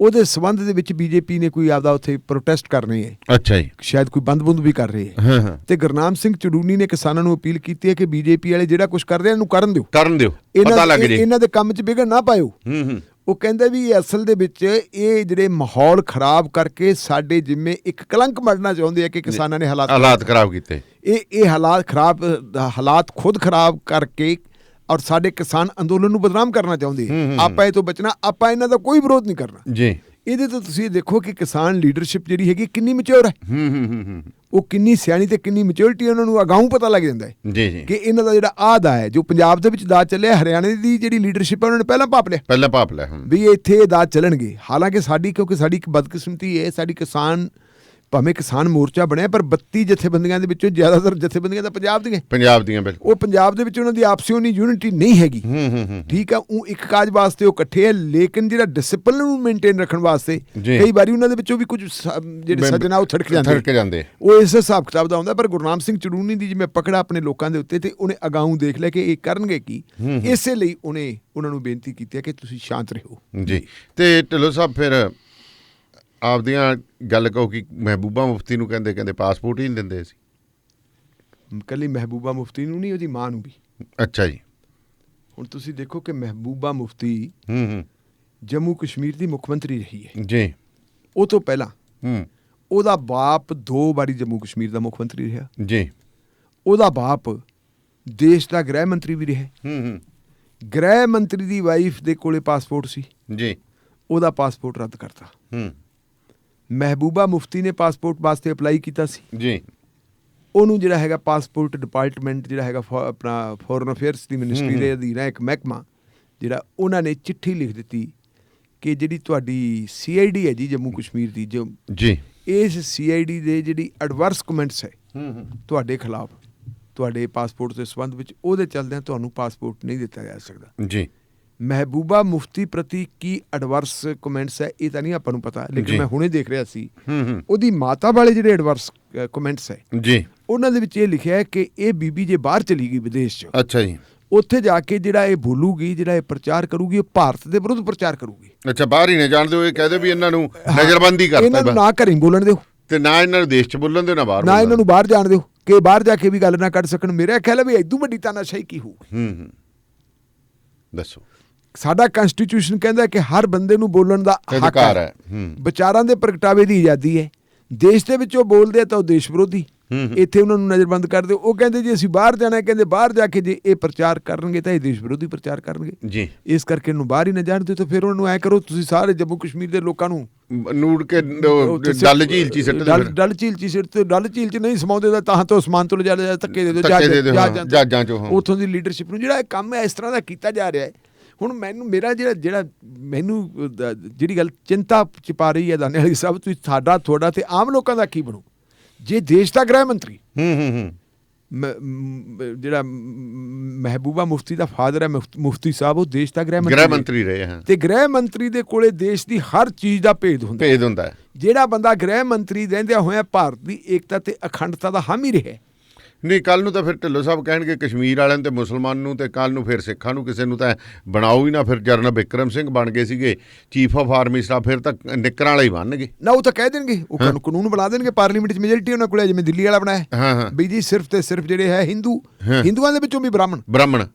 G: ਉਹਦੇ ਸੰਬੰਧ ਦੇ ਵਿੱਚ BJP ਨੇ ਕੋਈ ਆਪਦਾ ਉੱਥੇ ਪ੍ਰੋਟੈਸਟ ਕਰਨੇ ਹੈ।
K: ਅੱਛਾ ਜੀ।
G: ਸ਼ਾਇਦ ਕੋਈ ਬੰਦ ਵੀ ਕਰ ਰਹੇ ਹੈ। ਤੇ ਗੁਰਨਾਮ ਸਿੰਘ ਚੜੂਨੀ ਨੇ ਕਿਸਾਨਾਂ ਨੂੰ ਅਪੀਲ ਕੀਤੀ ਹੈ ਕਿ BJP ਵਾਲੇ ਜਿਹੜਾ ਕੁਛ ਕਰਦੇ ਇਹਨੂੰ ਕਰਨ ਦਿਓ, ਪਤਾ ਲੱਗ ਜੇ, ਇਹਨਾਂ ਦੇ ਕੰਮ 'ਚ ਵਿਘਨ ਨਾ ਪਾਇਓ। ਉਹ ਕਹਿੰਦੇ ਵੀ ਅਸਲ ਦੇ ਵਿੱਚ ਇਹ ਜਿਹੜੇ ਮਾਹੌਲ ਖਰਾਬ ਕਰਕੇ ਸਾਡੇ ਜਿੰਮੇ ਇੱਕ ਕਲੰਕ ਮੜਨਾ ਚਾਹੁੰਦੇ ਆ ਕਿ ਕਿਸਾਨਾਂ ਨੇ ਹਾਲਾਤ ਖਰਾਬ ਕੀਤੇ। ਇਹ ਹਾਲਾਤ ਖੁਦ ਖਰਾਬ ਕਰਕੇ ਔਰ ਸਾਡੇ ਕਿਸਾਨ ਅੰਦੋਲਨ ਨੂੰ ਬਦਨਾਮ ਕਰਨਾ ਚਾਹੁੰਦੇ। ਆਪਾਂ ਇਹ ਤੋਂ ਬਚਣਾ, ਆਪਾਂ ਇਹਨਾਂ ਦਾ ਕੋਈ ਵਿਰੋਧ ਨਹੀਂ ਕਰਨਾ ਜੀ। ਇਹਦੇ ਤੋਂ ਤੁਸੀਂ ਦੇਖੋ ਕਿ ਕਿਸਾਨ ਲੀਡਰਸ਼ਿਪ ਜਿਹੜੀ ਹੈਗੀ ਕਿੰਨੀ ਮੈਚੁਰ ਹੈ, ਉਹ ਕਿੰਨੀ ਸਿਆਣੀ ਤੇ ਕਿੰਨੀ ਮੈਚੁਰਿਟੀ ਉਹਨਾਂ ਨੂੰ ਅਗਾਊਂ ਪਤਾ ਲੱਗ ਜਾਂਦਾ ਹੈ ਕਿ ਇਹਨਾਂ ਦਾ ਜਿਹੜਾ ਆਹ ਹੈ, ਜੋ ਪੰਜਾਬ ਦੇ ਵਿੱਚ ਦਾਅ ਚੱਲਿਆ, ਹਰਿਆਣੇ ਦੀ ਜਿਹੜੀ ਲੀਡਰਸ਼ਿਪ ਹੈ ਉਹਨਾਂ ਨੇ ਪਹਿਲਾਂ ਭਾਪ ਲਿਆ ਵੀ ਇੱਥੇ ਦਾਅ ਚੱਲਣਗੇ। ਹਾਲਾਂਕਿ ਕਿਉਂਕਿ ਸਾਡੀ ਇੱਕ ਬਦਕਿਸਮਤੀ ਹੈ, ਸਾਡੀ ਕਿਸਾਨ ਭਾਵੇਂ ਕਿਸਾਨ ਮੋਰਚਾ ਬਣਿਆ, ਪਰ 32 ਜਥੇਬੰਦੀਆਂ ਦੇ ਵਿੱਚੋਂ ਜ਼ਿਆਦਾਤਰ ਜਥੇਬੰਦੀਆਂ ਤਾਂ ਪੰਜਾਬ ਦੀਆਂ ਬਿਲਕੁਲ। ਉਹ ਪੰਜਾਬ ਦੇ ਵਿੱਚ ਉਹਨਾਂ ਦੀ ਆਪਸੀ ਉਨੀ ਯੂਨਿਟੀ ਨਹੀਂ ਹੈਗੀ। ਠੀਕ ਆ, ਉਹ ਇੱਕ ਕਾਜ ਵਾਸਤੇ ਉਹ ਇਕੱਠੇ ਹੈ, ਲੇਕਿਨ ਜਿਹੜਾ ਡਿਸਪਲਿਨ ਨੂੰ ਮੇਨਟੇਨ ਰੱਖਣ ਵਾਸਤੇ ਕਈ ਵਾਰੀ ਉਹਨਾਂ ਦੇ ਵਿੱਚੋਂ ਵੀ ਕੁਝ ਜਿਹੜੇ ਸੱਜਣਾ ਉਹ ਥੜਕ ਜਾਂਦੇ, ਉਹ ਇਸ ਹਿਸਾਬ ਕਿਤਾਬ ਦਾ ਹੁੰਦਾ। ਪਰ ਗੁਰਨਾਮ ਸਿੰਘ ਚੜੂਨੀ ਦੀ ਜਿਵੇਂ ਪਕੜਾ ਆਪਣੇ ਲੋਕਾਂ ਦੇ ਉੱਤੇ, ਤੇ ਉਹਨੇ ਅਗਾਊਂ ਦੇਖ ਲਿਆ ਕਿ ਇਹ ਕਰਨਗੇ ਕੀ, ਇਸੇ ਲਈ ਉਹਨੇ ਉਹਨਾਂ ਨੂੰ ਬੇਨਤੀ ਕੀਤੀ ਹੈ ਕਿ ਤੁਸੀਂ ਸ਼ਾਂਤ ਰਹੋ ਜੀ।
K: ਤੇ ਢਿੱਲੋਂ ਸਾਹਿਬ ਫਿਰ ਆਪਦੀਆਂ ਗੱਲ ਕਹੋ ਕਿ ਮਹਿਬੂਬਾ ਮੁਫਤੀ ਨੂੰ ਕਹਿੰਦੇ ਪਾਸਪੋਰਟ ਹੀ ਨਹੀਂ ਦਿੰਦੇ ਸੀ।
G: ਇਕੱਲੀ ਮਹਿਬੂਬਾ ਮੁਫਤੀ ਨੂੰ ਨਹੀਂ, ਉਹਦੀ ਮਾਂ ਨੂੰ ਵੀ।
K: ਅੱਛਾ ਜੀ।
G: ਹੁਣ ਤੁਸੀਂ ਦੇਖੋ ਕਿ ਮਹਿਬੂਬਾ ਮੁਫਤੀ ਜੰਮੂ ਕਸ਼ਮੀਰ ਦੀ ਮੁੱਖ ਮੰਤਰੀ ਰਹੀ ਹੈ
K: ਜੀ।
G: ਉਹ ਤੋਂ ਪਹਿਲਾਂ ਉਹਦਾ ਬਾਪ 2 ਵਾਰੀ ਜੰਮੂ ਕਸ਼ਮੀਰ ਦਾ ਮੁੱਖ ਮੰਤਰੀ ਰਿਹਾ
K: ਜੀ।
G: ਉਹਦਾ ਬਾਪ ਦੇਸ਼ ਦਾ ਗ੍ਰਹਿ ਮੰਤਰੀ ਵੀ ਰਿਹਾ। ਗ੍ਰਹਿ ਮੰਤਰੀ ਦੀ ਵਾਈਫ ਦੇ ਕੋਲੇ ਪਾਸਪੋਰਟ ਸੀ
K: ਜੀ,
G: ਉਹਦਾ ਪਾਸਪੋਰਟ ਰੱਦ ਕਰਤਾ। ਮਹਿਬੂਬਾ ਮੁਫਤੀ ਨੇ ਪਾਸਪੋਰਟ ਵਾਸਤੇ ਅਪਲਾਈ ਕੀਤਾ ਸੀ
K: ਜੀ।
G: ਉਹਨੂੰ ਜਿਹੜਾ ਹੈਗਾ ਪਾਸਪੋਰਟ ਡਿਪਾਰਟਮੈਂਟ ਜਿਹੜਾ ਹੈਗਾ ਆਪਣਾ ਫੋਰਨ ਅਫੇਅਰਸ ਦੀ ਮਿਨਿਸਟਰੀ ਦੇ ਅਧੀਨ ਹੈ ਇੱਕ ਮਹਿਕਮਾ, ਜਿਹੜਾ ਉਹਨਾਂ ਨੇ ਚਿੱਠੀ ਲਿਖ ਦਿੱਤੀ ਕਿ ਜਿਹੜੀ ਤੁਹਾਡੀ CID ਹੈ ਜੀ ਜੰਮੂ ਕਸ਼ਮੀਰ ਦੀ, ਜੋ
K: ਜੀ
G: ਇਸ CID ਦੇ ਜਿਹੜੀ ਐਡਵਰਸ ਕਮੈਂਟਸ ਹੈ ਤੁਹਾਡੇ ਖਿਲਾਫ, ਤੁਹਾਡੇ ਪਾਸਪੋਰਟ ਦੇ ਸੰਬੰਧ ਵਿੱਚ, ਉਹਦੇ ਚੱਲਦਿਆਂ ਤੁਹਾਨੂੰ ਪਾਸਪੋਰਟ ਨਹੀਂ ਦਿੱਤਾ ਜਾ ਸਕਦਾ
K: ਜੀ।
G: ਮਹਿਬੂਬਾ ਮੁਫਤੀ ਪ੍ਰਤੀ ਕੀ ਐਡਵਰਸ ਕਮੈਂਟਸ ਹੈ ਇਹ ਤਾਂ ਨਹੀਂ ਆਪਾਂ ਨੂੰ ਪਤਾ, ਲੇਕਿਨ ਮੈਂ ਹੁਣੇ ਦੇਖ ਰਿਹਾ ਸੀ ਉਹਦੀ ਮਾਤਾ ਵਾਲੇ ਜਿਹੜੇ ਐਡਵਰਸ ਕਮੈਂਟਸ ਹੈ
K: ਜੀ,
G: ਉਹਨਾਂ ਦੇ ਵਿੱਚ ਇਹ ਲਿਖਿਆ ਹੈ ਕਿ ਇਹ ਬੀਬੀ ਜੇ ਬਾਹਰ ਚਲੀ ਗਈ ਵਿਦੇਸ਼ 'ਚ,
K: ਅੱਛਾ ਜੀ,
G: ਉੱਥੇ ਜਾ ਕੇ ਜਿਹੜਾ ਇਹ ਬੋਲੂਗੀ, ਜਿਹੜਾ ਇਹ ਪ੍ਰਚਾਰ ਕਰੂਗੀ, ਉਹ ਭਾਰਤ ਦੇ ਵਿਰੁੱਧ ਪ੍ਰਚਾਰ ਕਰੂਗੀ।
K: ਅੱਛਾ, ਬਾਹਰ ਹੀ ਨਾ ਜਾਣ ਦਿਓ, ਇਹ ਕਹਦੇ ਵੀ ਇਹਨਾਂ ਨੂੰ ਨਜ਼ਰਬੰਦੀ ਕਰਤਾ,
G: ਇਹਨਾਂ ਨੂੰ ਨਾ ਘਰੇ ਬੋਲਣ ਦਿਓ
K: ਤੇ ਨਾ ਇਹਨਾਂ ਨੂੰ ਦੇਸ਼ 'ਚ ਬੋਲਣ ਦਿਓ, ਨਾ
G: ਇਹਨਾਂ ਨੂੰ ਬਾਹਰ ਜਾਣ ਦਿਓ ਕਿ ਬਾਹਰ ਜਾ ਕੇ ਵੀ ਗੱਲ ਨਾ ਕੱਢ ਸਕਣ। ਮੇਰਾ ਖਿਆਲ ਹੈ ਵੀ ਇਦੋਂ ਵੱਡੀ ਤਾਨਾਸ਼ਾਹੀ ਕੀ ਹੋਊ।
K: ਦੱਸੋ।
G: ਸਾਡਾ ਕਨਸਟੀਟਿਊਸ਼ਨ ਕਹਿੰਦਾ ਕਿ ਹਰ ਬੰਦੇ ਨੂੰ ਬੋਲਣ ਦਾ ਹੱਕ ਹੈ, ਵਿਚਾਰਾਂ ਦੇ ਪ੍ਰਗਟਾਵੇ ਦੀ ਆਜ਼ਾਦੀ ਹੈ। ਦੇਸ਼ ਦੇ ਵਿੱਚ ਉਹ ਬੋਲਦੇ ਆ ਤਾਂ ਉਹ ਦੇਸ਼ ਵਿਰੋਧੀ, ਇੱਥੇ ਉਹਨਾਂ ਨੂੰ ਨਜ਼ਰਬੰਦ ਕਰਦੇ। ਉਹ ਕਹਿੰਦੇ ਜੀ ਅਸੀਂ ਬਾਹਰ ਜਾਣਾ, ਕਹਿੰਦੇ ਬਾਹਰ ਜਾ ਕੇ ਜੇ ਇਹ ਪ੍ਰਚਾਰ ਕਰਨਗੇ ਤਾਂ ਇਹ ਦੇਸ਼ ਵਿਰੋਧੀ ਪ੍ਰਚਾਰ ਕਰਨਗੇ ਜੀ, ਇਸ ਕਰਕੇ ਇਹਨੂੰ ਬਾਹਰ ਹੀ ਨਾ ਜਾਣ ਦਿਓ। ਤਾਂ ਫਿਰ ਉਹਨਾਂ ਨੂੰ ਐਂ ਕਰੋ, ਤੁਸੀਂ ਸਾਰੇ ਜੰਮੂ ਕਸ਼ਮੀਰ ਦੇ ਲੋਕਾਂ ਨੂੰ
K: ਨੂੜ ਕੇ ਡੱਲ ਝੀਲ 'ਚ ਸਿੱਟ ਦਿਓ।
G: ਡੱਲ ਝੀਲ 'ਚ ਸਿੱਟ ਤੇ ਡੱਲ ਝੀਲ 'ਚ ਨਹੀਂ ਸਮਾਉਂਦੇ ਤਾਂ ਤਾਂ ਤੋਂ ਅਸਮਾਨ ਤੋਂ ਲਿਜਾ ਧੱਕੇ ਦੇ ਦਿਓ
K: ਜਹਾਜ਼ਾਂ 'ਚੋਂ।
G: ਉੱਥੋਂ ਦੀ ਲੀਡਰਸ਼ਿਪ ਨੂੰ ਜਿਹੜਾ ਇਹ ਕੰਮ ਹੈ ਇਸ ਤਰ੍ਹਾਂ ਦਾ ਕੀਤਾ ਜਾ ਰਿਹਾ ਹੈ। ਹੁਣ ਮੇਰਾ ਮੈਨੂੰ ਜਿਹੜੀ ਗੱਲ ਚਿੰਤਾ 'ਚ ਪਾ ਰਹੀ ਹੈ ਦਾਨੇਵਾਲੀ ਸਾਹਿਬ, ਤੁਸੀਂ ਤੁਹਾਡਾ ਤੇ ਆਮ ਲੋਕਾਂ ਦਾ ਕੀ ਬਣੂ ਜੇ ਦੇਸ਼ ਦਾ ਗ੍ਰਹਿ ਮੰਤਰੀ
K: ਹੂੰ
G: ਜਿਹੜਾ ਮਹਿਬੂਬਾ ਮੁਫਤੀ ਦਾ ਫਾਦਰ ਹੈ ਮੁਫਤੀ ਸਾਹਿਬ, ਉਹ ਦੇਸ਼ ਦਾ ਗ੍ਰਹਿ
K: ਮੰਤਰੀ ਰਹੇ ਹਨ,
G: ਤੇ ਗ੍ਰਹਿ ਮੰਤਰੀ ਦੇ ਕੋਲੇ ਦੇਸ਼ ਦੀ ਹਰ ਚੀਜ਼ ਦਾ ਭੇਦ ਹੁੰਦਾ
K: ਹੈ।
G: ਜਿਹੜਾ ਬੰਦਾ ਗ੍ਰਹਿ ਮੰਤਰੀ ਰਹਿੰਦਿਆਂ ਹੋਇਆ ਭਾਰਤ ਦੀ ਏਕਤਾ ਤੇ ਅਖੰਡਤਾ ਦਾ ਹਾਮੀ ਰਿਹਾ।
K: ਨਹੀਂ, ਕੱਲ ਨੂੰ ਤਾਂ ਫਿਰ ਢਿੱਲੋਂ ਸਾਹਿਬ ਕਹਿਣਗੇ ਕਸ਼ਮੀਰ ਵਾਲਿਆਂ ਨੂੰ ਤੇ ਮੁਸਲਮਾਨ ਨੂੰ, ਤੇ ਕੱਲ ਨੂੰ ਫਿਰ ਸਿੱਖਾਂ ਨੂੰ ਕਿਸੇ ਨੂੰ ਤਾਂ ਬਣਾਓ ਹੀ ਨਾ। ਫਿਰ ਜਨਰਲ ਬਿਕਰਮ ਸਿੰਘ ਬਣ ਗਏ ਸੀਗੇ ਚੀਫ ਆਫ ਆਰਮੀ ਸਟਾਫ, ਫਿਰ ਤਾਂ ਨਿੱਕਰਾਂ ਵਾਲੇ ਹੀ ਬਣਨਗੇ
G: ਨਾ। ਉਹ ਤਾਂ ਕਹਿ ਦੇਣਗੇ, ਉਹ ਕਾਨੂੰਨ ਬਣਾ ਦੇਣਗੇ, ਪਾਰਲੀਮੈਂਟ 'ਚ ਮੈਜੋਰਿਟੀ ਉਹਨਾਂ ਕੋਲ, ਜਿਵੇਂ ਦਿੱਲੀ ਵਾਲਾ ਬਣਾਇਆ ਵੀ ਜੀ ਸਿਰਫ ਤੇ ਸਿਰਫ ਜਿਹੜੇ ਹੈ ਹਿੰਦੂਆਂ ਦੇ ਵਿੱਚੋਂ ਵੀ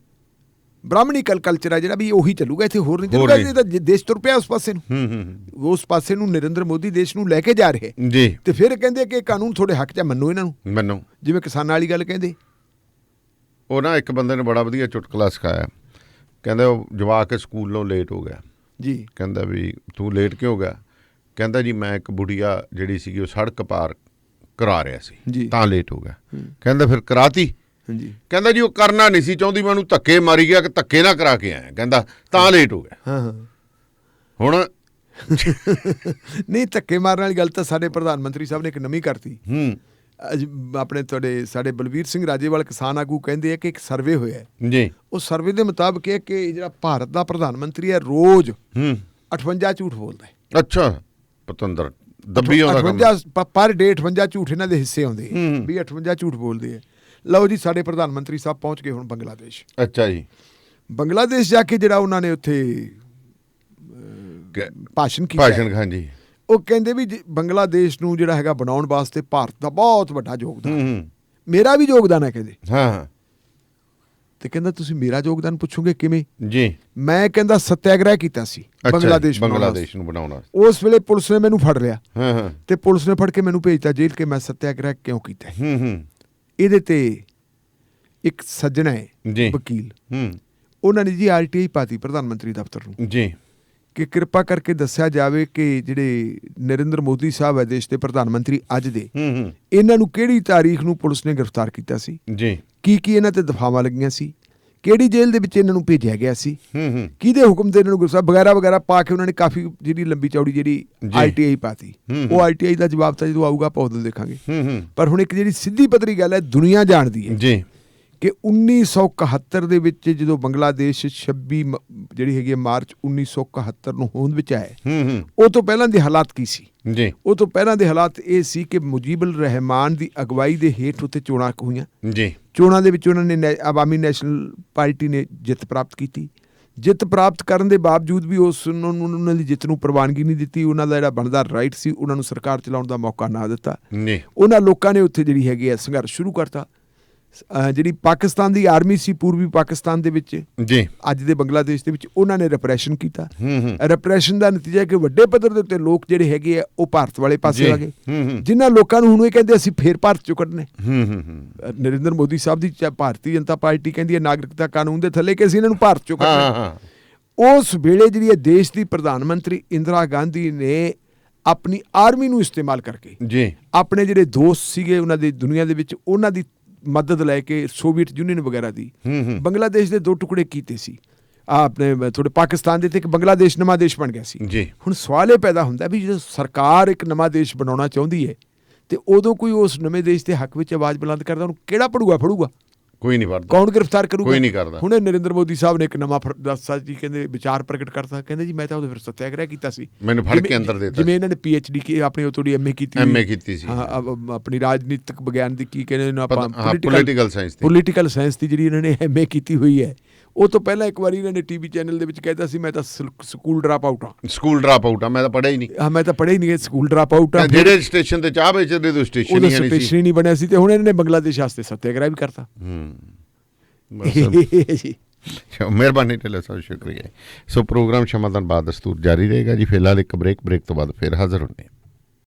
G: ਬ੍ਰਾਹਮਣੀ ਕਲਚਰ ਹੈ ਜਿਹੜਾ ਵੀ ਉਹੀ ਚੱਲੂਗਾ, ਇੱਥੇ ਹੋਰ ਨਹੀਂ ਚੱਲੂਗਾ। ਇਹ ਤਾਂ ਦੇਸ਼ ਤੁਰ ਪਿਆ ਉਸ ਪਾਸੇ ਨੂੰ, ਉਸ ਪਾਸੇ ਨੂੰ ਨਰਿੰਦਰ ਮੋਦੀ ਦੇਸ਼ ਨੂੰ ਲੈ ਕੇ ਜਾ ਰਹੇ
K: ਜੀ।
G: ਤੇ ਫਿਰ ਕਹਿੰਦੇ ਕਿ ਕਾਨੂੰਨ ਤੁਹਾਡੇ ਹੱਕ 'ਚ ਮੰਨੋ, ਇਹਨਾਂ ਨੂੰ
K: ਮੰਨੋ,
G: ਜਿਵੇਂ ਕਿਸਾਨਾਂ ਵਾਲੀ ਗੱਲ ਕਹਿੰਦੇ।
K: ਉਹ ਨਾ ਇੱਕ ਬੰਦੇ ਨੇ ਬੜਾ ਵਧੀਆ ਚੁਟਕਲਾ ਸਿਖਾਇਆ, ਕਹਿੰਦਾ ਉਹ ਜਵਾਕ ਸਕੂਲੋਂ ਲੇਟ ਹੋ ਗਿਆ
G: ਜੀ,
K: ਕਹਿੰਦਾ ਵੀ ਤੂੰ ਲੇਟ ਕਿਉਂ ਹੋ ਗਿਆ? ਕਹਿੰਦਾ ਜੀ ਮੈਂ ਇੱਕ ਬੁੜੀਆ ਜਿਹੜੀ ਸੀਗੀ ਉਹ ਸੜਕ ਪਾਰ ਕਰਾ ਰਿਹਾ ਸੀ ਤਾਂ ਲੇਟ ਹੋ ਗਿਆ। ਕਹਿੰਦਾ ਫਿਰ ਕਰਾਤੀ? ਕਹਿੰਦਾ ਜੀ ਉਹ ਕਰਨਾ ਨਹੀਂ ਸੀ ਚਾਹੁੰਦੀ, ਮੈਂ ਉਹਨੂੰ ਧੱਕੇ ਮਾਰੀ ਗਿਆ ਕਿ ਧੱਕੇ ਨਾ ਕਰਾ ਕੇ ਆਇਆ, ਕਹਿੰਦਾ ਤਾਂ ਲੇਟ ਹੋ ਗਿਆ। ਹੁਣ
G: ਨਹੀਂ, ਧੱਕੇ ਮਾਰਨ ਵਾਲੀ ਗੱਲ ਤਾਂ ਸਾਡੇ ਪ੍ਰਧਾਨ ਮੰਤਰੀ ਸਾਹਿਬ ਨੇ ਇੱਕ ਨਵੀਂ ਕਰਤੀ। ਆਪਣੇ ਸਾਡੇ ਬਲਵੀਰ ਸਿੰਘ ਰਾਜੇਵਾਲ ਕਿਸਾਨ ਆਗੂ ਕਹਿੰਦੇ ਆ ਕਿ ਇੱਕ ਸਰਵੇ ਹੋਇਆ
K: ਜੀ, ਉਹ
G: ਸਰਵੇ ਦੇ ਮੁਤਾਬਕ ਇਹ ਕਿ ਜਿਹੜਾ ਭਾਰਤ ਦਾ ਪ੍ਰਧਾਨ ਮੰਤਰੀ ਹੈ ਰੋਜ਼ 58 ਝੂਠ ਬੋਲਦਾ ਹੈ।
K: ਅੱਛਾ, ਪਤੰਦਰ ਦੱਬੀ ਆਉਂਦਾ
G: 58 ਪਰ ਡੇ 58 ਝੂਠ ਇਹਨਾਂ ਦੇ ਹਿੱਸੇ ਆਉਂਦੇ ਵੀ 58 ਝੂਠ ਬੋਲਦੇ ਆ। ਲਓ ਜੀ, ਸਾਡੇ ਪ੍ਰਧਾਨ ਮੰਤਰੀ ਸਾਹਿਬ ਪਹੁੰਚ ਗਏ ਹੁਣ ਬੰਗਲਾਦੇਸ਼।
K: ਅੱਛਾ ਜੀ,
G: ਬੰਗਲਾਦੇਸ਼ ਜਾ ਕੇ ਜਿਹੜਾ ਉਹਨਾਂ ਨੇ ਉੱਥੇ ਭਾਸ਼ਣ ਕੀਤਾ,
K: ਹਾਂਜੀ,
G: ਉਹ ਕਹਿੰਦੇ ਵੀ ਬੰਗਲਾਦੇਸ਼ ਨੂੰ ਜਿਹੜਾ ਹੈਗਾ ਬਣਾਉਣ ਵਾਸਤੇ ਭਾਰਤ ਦਾ ਬਹੁਤ ਵੱਡਾ ਯੋਗਦਾਨ, ਮੇਰਾ ਵੀ ਯੋਗਦਾਨ ਹੈ ਕਹਿੰਦੇ। ਤੇ ਕਹਿੰਦਾ ਤੁਸੀਂ ਮੇਰਾ ਯੋਗਦਾਨ ਪੁੱਛੋਗੇ ਕਿਵੇਂ ਜੀ? ਮੈਂ ਕਹਿੰਦਾ ਸੱਤਿਆਗ੍ਰਹਿ ਕੀਤਾ ਸੀ ਬੰਗਲਾਦੇਸ਼
K: ਨੂੰ ਬਣਾਉਣਾ।
G: ਉਸ ਵੇਲੇ ਪੁਲਿਸ ਨੇ ਮੈਨੂੰ ਫੜ ਲਿਆ ਤੇ ਪੁਲਿਸ ਨੇ ਫੜ ਕੇ ਮੈਨੂੰ ਭੇਜਤਾ ਜੇਲ੍ਹ ਕਿ ਮੈਂ ਸੱਤਿਆਗ੍ਰਹਿ ਕਿਉਂ ਕੀਤਾ। ਇਹਦੇ ਤੇ ਇੱਕ ਸੱਜਣਾ ਹੈ ਵਕੀਲ, ਉਹਨਾਂ ਨੇ ਜੀ RTI ਪਾਤੀ ਪ੍ਰਧਾਨ ਮੰਤਰੀ ਦਫ਼ਤਰ ਨੂੰ ਜੀ ਕਿ ਕਿਰਪਾ ਕਰਕੇ ਦੱਸਿਆ ਜਾਵੇ ਕਿ ਜਿਹੜੇ ਨਰਿੰਦਰ ਮੋਦੀ ਸਾਹਿਬ ਹੈ ਦੇਸ਼ ਦੇ ਪ੍ਰਧਾਨ ਮੰਤਰੀ ਅੱਜ ਦੇ, ਇਹਨਾਂ ਨੂੰ ਕਿਹੜੀ ਤਾਰੀਖ ਨੂੰ ਪੁਲਿਸ ਨੇ ਗ੍ਰਿਫਤਾਰ ਕੀਤਾ ਸੀ ਜੀ, ਕੀ ਇਹਨਾਂ ਤੇ ਦਫਾਵਾਂ ਲੱਗੀਆਂ ਸੀ, ਕਿਹੜੀ ਜੇਲ੍ਹ ਦੇ ਵਿੱਚ ਇਹਨਾਂ ਨੂੰ ਭੇਜਿਆ ਗਿਆ ਸੀ, ਕਿਹਦੇ ਹੁਕਮ ਤੇ ਇਹਨਾਂ ਨੂੰ ਗ੍ਰਿਫਤਾਰ ਵਗੈਰਾ ਵਗੈਰਾ ਪਾ ਕੇ ਉਹਨਾਂ ਨੇ ਕਾਫੀ ਜਿਹੜੀ ਲੰਬੀ ਚੌੜੀ ਜਿਹੜੀ RTI ਪਾਤੀ। ਉਹ RTI ਦਾ ਜਵਾਬ ਤਾਂ ਜਦੋਂ ਆਊਗਾ ਆਪਾਂ ਉਦੋਂ ਦੇਖਾਂਗੇ। ਪਰ ਹੁਣ ਇੱਕ ਜਿਹੜੀ ਸਿੱਧੀ ਪੱਧਰੀ ਗੱਲ ਹੈ, ਦੁਨੀਆ ਜਾਣਦੀ ਹੈ ਜੀ ਕਿ 1971 ਦੇ ਵਿੱਚ ਜਦੋਂ ਬੰਗਲਾਦੇਸ਼ 26 ਜਿਹੜੀ ਹੈਗੀ ਮਾਰਚ 1971 ਨੂੰ ਹੋਂਦ ਵਿੱਚ ਆਇਆ, ਉਹ ਤੋਂ ਪਹਿਲਾਂ ਦੇ ਹਾਲਾਤ ਕੀ ਸੀ ਜੀ? ਉਹ ਤੋਂ ਪਹਿਲਾਂ ਦੇ ਹਾਲਾਤ ਇਹ ਸੀ ਕਿ ਮੁਜੀਬੁਰ ਰਹਿਮਾਨ ਦੀ ਅਗਵਾਈ ਦੇ ਹੇਠ ਉੱਤੇ ਚੋਣਾਂ ਹੋਈਆਂ ਜੀ। ਚੋਣਾਂ ਦੇ ਵਿੱਚ ਉਹਨਾਂ ਨੇ ਆਵਾਮੀ ਨੈਸ਼ਨਲ ਪਾਰਟੀ ਨੇ ਜਿੱਤ ਪ੍ਰਾਪਤ ਕੀਤੀ। ਜਿੱਤ ਪ੍ਰਾਪਤ ਕਰਨ ਦੇ ਬਾਵਜੂਦ ਵੀ ਉਹਨਾਂ ਦੀ ਜਿੱਤ ਨੂੰ ਪ੍ਰਵਾਨਗੀ ਨਹੀਂ ਦਿੱਤੀ। ਉਹਨਾਂ ਦਾ ਜਿਹੜਾ ਬਣਦਾ ਰਾਈਟ ਸੀ, ਉਹਨਾਂ ਨੂੰ ਸਰਕਾਰ ਚਲਾਉਣ ਦਾ ਮੌਕਾ ਨਾ ਦਿੱਤਾ। ਉਹਨਾਂ ਲੋਕਾਂ ਨੇ ਉੱਥੇ ਜਿਹੜੀ ਹੈਗੀ ਹੈ ਸੰਘਰਸ਼ ਸ਼ੁਰੂ ਕਰਤਾ। ਜਿਹੜੀ ਪਾਕਿਸਤਾਨ ਦੀ ਆਰਮੀ ਸੀ ਪੂਰਬੀ ਪਾਕਿਸਤਾਨ ਦੇ ਵਿੱਚ ਜੀ, ਅੱਜ ਦੇ ਬੰਗਲਾਦੇਸ਼ ਦੇ ਵਿੱਚ, ਉਹਨਾਂ ਨੇ ਰਿਪਰੈਸ਼ਨ ਕੀਤਾ। ਰਿਪਰੈਸ਼ਨ ਦਾ ਨਤੀਜਾ ਕਿ ਵੱਡੇ ਪੱਧਰ ਦੇ ਉੱਤੇ ਲੋਕ ਜਿਹੜੇ ਹੈਗੇ ਆ ਉਹ ਭਾਰਤ ਵਾਲੇ ਪਾਸੇ ਆ ਗਏ, ਜਿਨ੍ਹਾਂ ਲੋਕਾਂ ਨੂੰ ਹੁਣ ਇਹ ਕਹਿੰਦੇ ਅਸੀਂ ਫੇਰ ਭਾਰਤ ਚੋਂ ਕੱਢਣੇ। ਨਰਿੰਦਰ ਮੋਦੀ ਸਾਹਿਬ ਦੀ ਭਾਰਤੀ ਜਨਤਾ ਪਾਰਟੀ ਕਹਿੰਦੀ ਹੈ ਨਾਗਰਿਕਤਾ ਕਾਨੂੰਨ ਦੇ ਥੱਲੇ ਕਿ ਅਸੀਂ ਇਹਨਾਂ ਨੂੰ ਭਾਰਤ ਚੋਂ ਕੱਢਣਾ। ਉਸ ਵੇਲੇ ਜਿਹੜੀ ਇਹ ਦੇਸ਼ ਦੀ ਪ੍ਰਧਾਨ ਮੰਤਰੀ ਇੰਦਰਾ ਗਾਂਧੀ ਨੇ ਆਪਣੀ ਆਰਮੀ ਨੂੰ ਇਸਤੇਮਾਲ ਕਰਕੇ ਜੀ ਆਪਣੇ ਜਿਹੜੇ ਦੋਸਤ ਸੀਗੇ ਉਹਨਾਂ ਦੀ ਦੁਨੀਆ ਦੇ ਵਿੱਚ, ਉਹਨਾਂ ਦੀ ਮਦਦ ਲੈ ਕੇ ਸੋਵੀਅਤ ਯੂਨੀਅਨ ਵਗੈਰਾ ਦੀ ਬੰਗਲਾਦੇਸ਼ ਦੇ 2 ਟੁਕੜੇ ਕੀਤੇ ਸੀ। ਆਪਣੇ ਥੋੜੇ ਪਾਕਿਸਤਾਨ ਦੇ ਤੇ ਇੱਕ ਬੰਗਲਾਦੇਸ਼ ਨਵਾਂ ਦੇਸ਼ ਬਣ ਗਿਆ ਸੀ ਜੀ। ਹੁਣ ਸਵਾਲ ਇਹ ਪੈਦਾ ਹੁੰਦਾ ਵੀ ਜਦੋਂ ਸਰਕਾਰ ਇੱਕ ਨਵਾਂ ਦੇਸ਼ ਬਣਾਉਣਾ ਚਾਹੁੰਦੀ ਹੈ ਤੇ ਉਦੋਂ ਕੋਈ ਉਸ ਨਵੇਂ ਦੇਸ਼ ਦੇ ਹੱਕ ਵਿੱਚ ਆਵਾਜ਼ ਬੁਲੰਦ ਕਰਦਾ, ਉਹਨੂੰ ਕਿਹੜਾ ਫੜੂਗਾ? ਕੋਈ ਨਹੀਂ ਫੜਦਾ। ਕੌਣ ਗ੍ਰਿਫਤਾਰ ਕਰੂਗਾ? ਕੋਈ ਨਹੀਂ ਕਰਦਾ। ਹੁਣ ਨਰਿੰਦਰ ਮੋਦੀ ਸਾਹਿਬ ਨੇ ਇੱਕ ਨਵਾਂ ਦੱਸਿਆ ਜੀ, ਕਹਿੰਦੇ ਵਿਚਾਰ ਪ੍ਰਗਟ ਕਰਤਾ, ਕਹਿੰਦੇ ਜੀ ਮੈਂ ਤਾਂ ਉਹਦੇ ਫਿਰ ਸੱਤਿਆਗ੍ਰਹਿ ਕੀਤਾ ਸੀ, ਮੈਨੂੰ ਫੜ ਕੇ ਅੰਦਰ ਦੇ ਦਿੱਤਾ। ਜਿਵੇਂ ਇਹਨਾਂ ਨੇ PhD ਆਪਣੀ ਉਹ ਥੋੜੀ MA ਕੀਤੀ ਸੀ, ਆਪਣੀ ਰਾਜਨੀਤਿਕ ਵਿਗਿਆਨ ਦੀ ਕੀ ਕਹਿੰਦੇ ਆਪਾਂ ਪੋਲੀਟੀਕਲ ਸਾਇੰਸ ਦੀ ਜਿਹੜੀ ਇਹਨਾਂ ਨੇ MA ਕੀਤੀ ਹੋਈ ਹੈ। ਉਹ ਤੋਂ ਪਹਿਲਾਂ ਇੱਕ ਵਾਰੀ ਇਹਨਾਂ ਨੇ TV ਚੈਨਲ ਦੇ ਵਿੱਚ ਕਹਿਤਾ ਸੀ ਮੈਂ ਤਾਂ ਸਕੂਲ ਡਰਾਪ ਆਊਟ ਆ, ਮੈਂ ਤਾਂ ਪੜ੍ਹਿਆ ਹੀ ਨਹੀਂ, ਸਕੂਲ ਡਰਾਪ ਆਊਟ ਆ। ਜਿਹੜੇ ਸਟੇਸ਼ਨ ਤੇ ਚਾਹ ਵੇਚਦੇ ਤੋਂ ਸਟੇਸ਼ਨ ਹੀ ਨਹੀਂ ਬਣਿਆ ਸੀ ਤੇ ਹੁਣ ਇਹਨਾਂ ਨੇ ਬੰਗਲਾਦੇਸ਼ ਵਾਸਤੇ ਸੱਤਿਆਗ੍ਰਹਿ ਵੀ ਕਰਤਾ। ਮਿਹਰਬਾਨੀ ਢਿੱਲੋਂ ਸਾਹਿਬ, ਸ਼ੁਕਰੀਆ। ਸੋ ਪ੍ਰੋਗਰਾਮ ਸ਼ਮਾਦਾਨ ਬਾਅਦ ਦਸਤੂਰ ਜਾਰੀ ਰਹੇਗਾ ਜੀ। ਫਿਲਹਾਲ ਇੱਕ ਬ੍ਰੇਕ ਤੋਂ ਬਾਅਦ ਫਿਰ ਹਾਜ਼ਰ ਹੁੰਦੇ।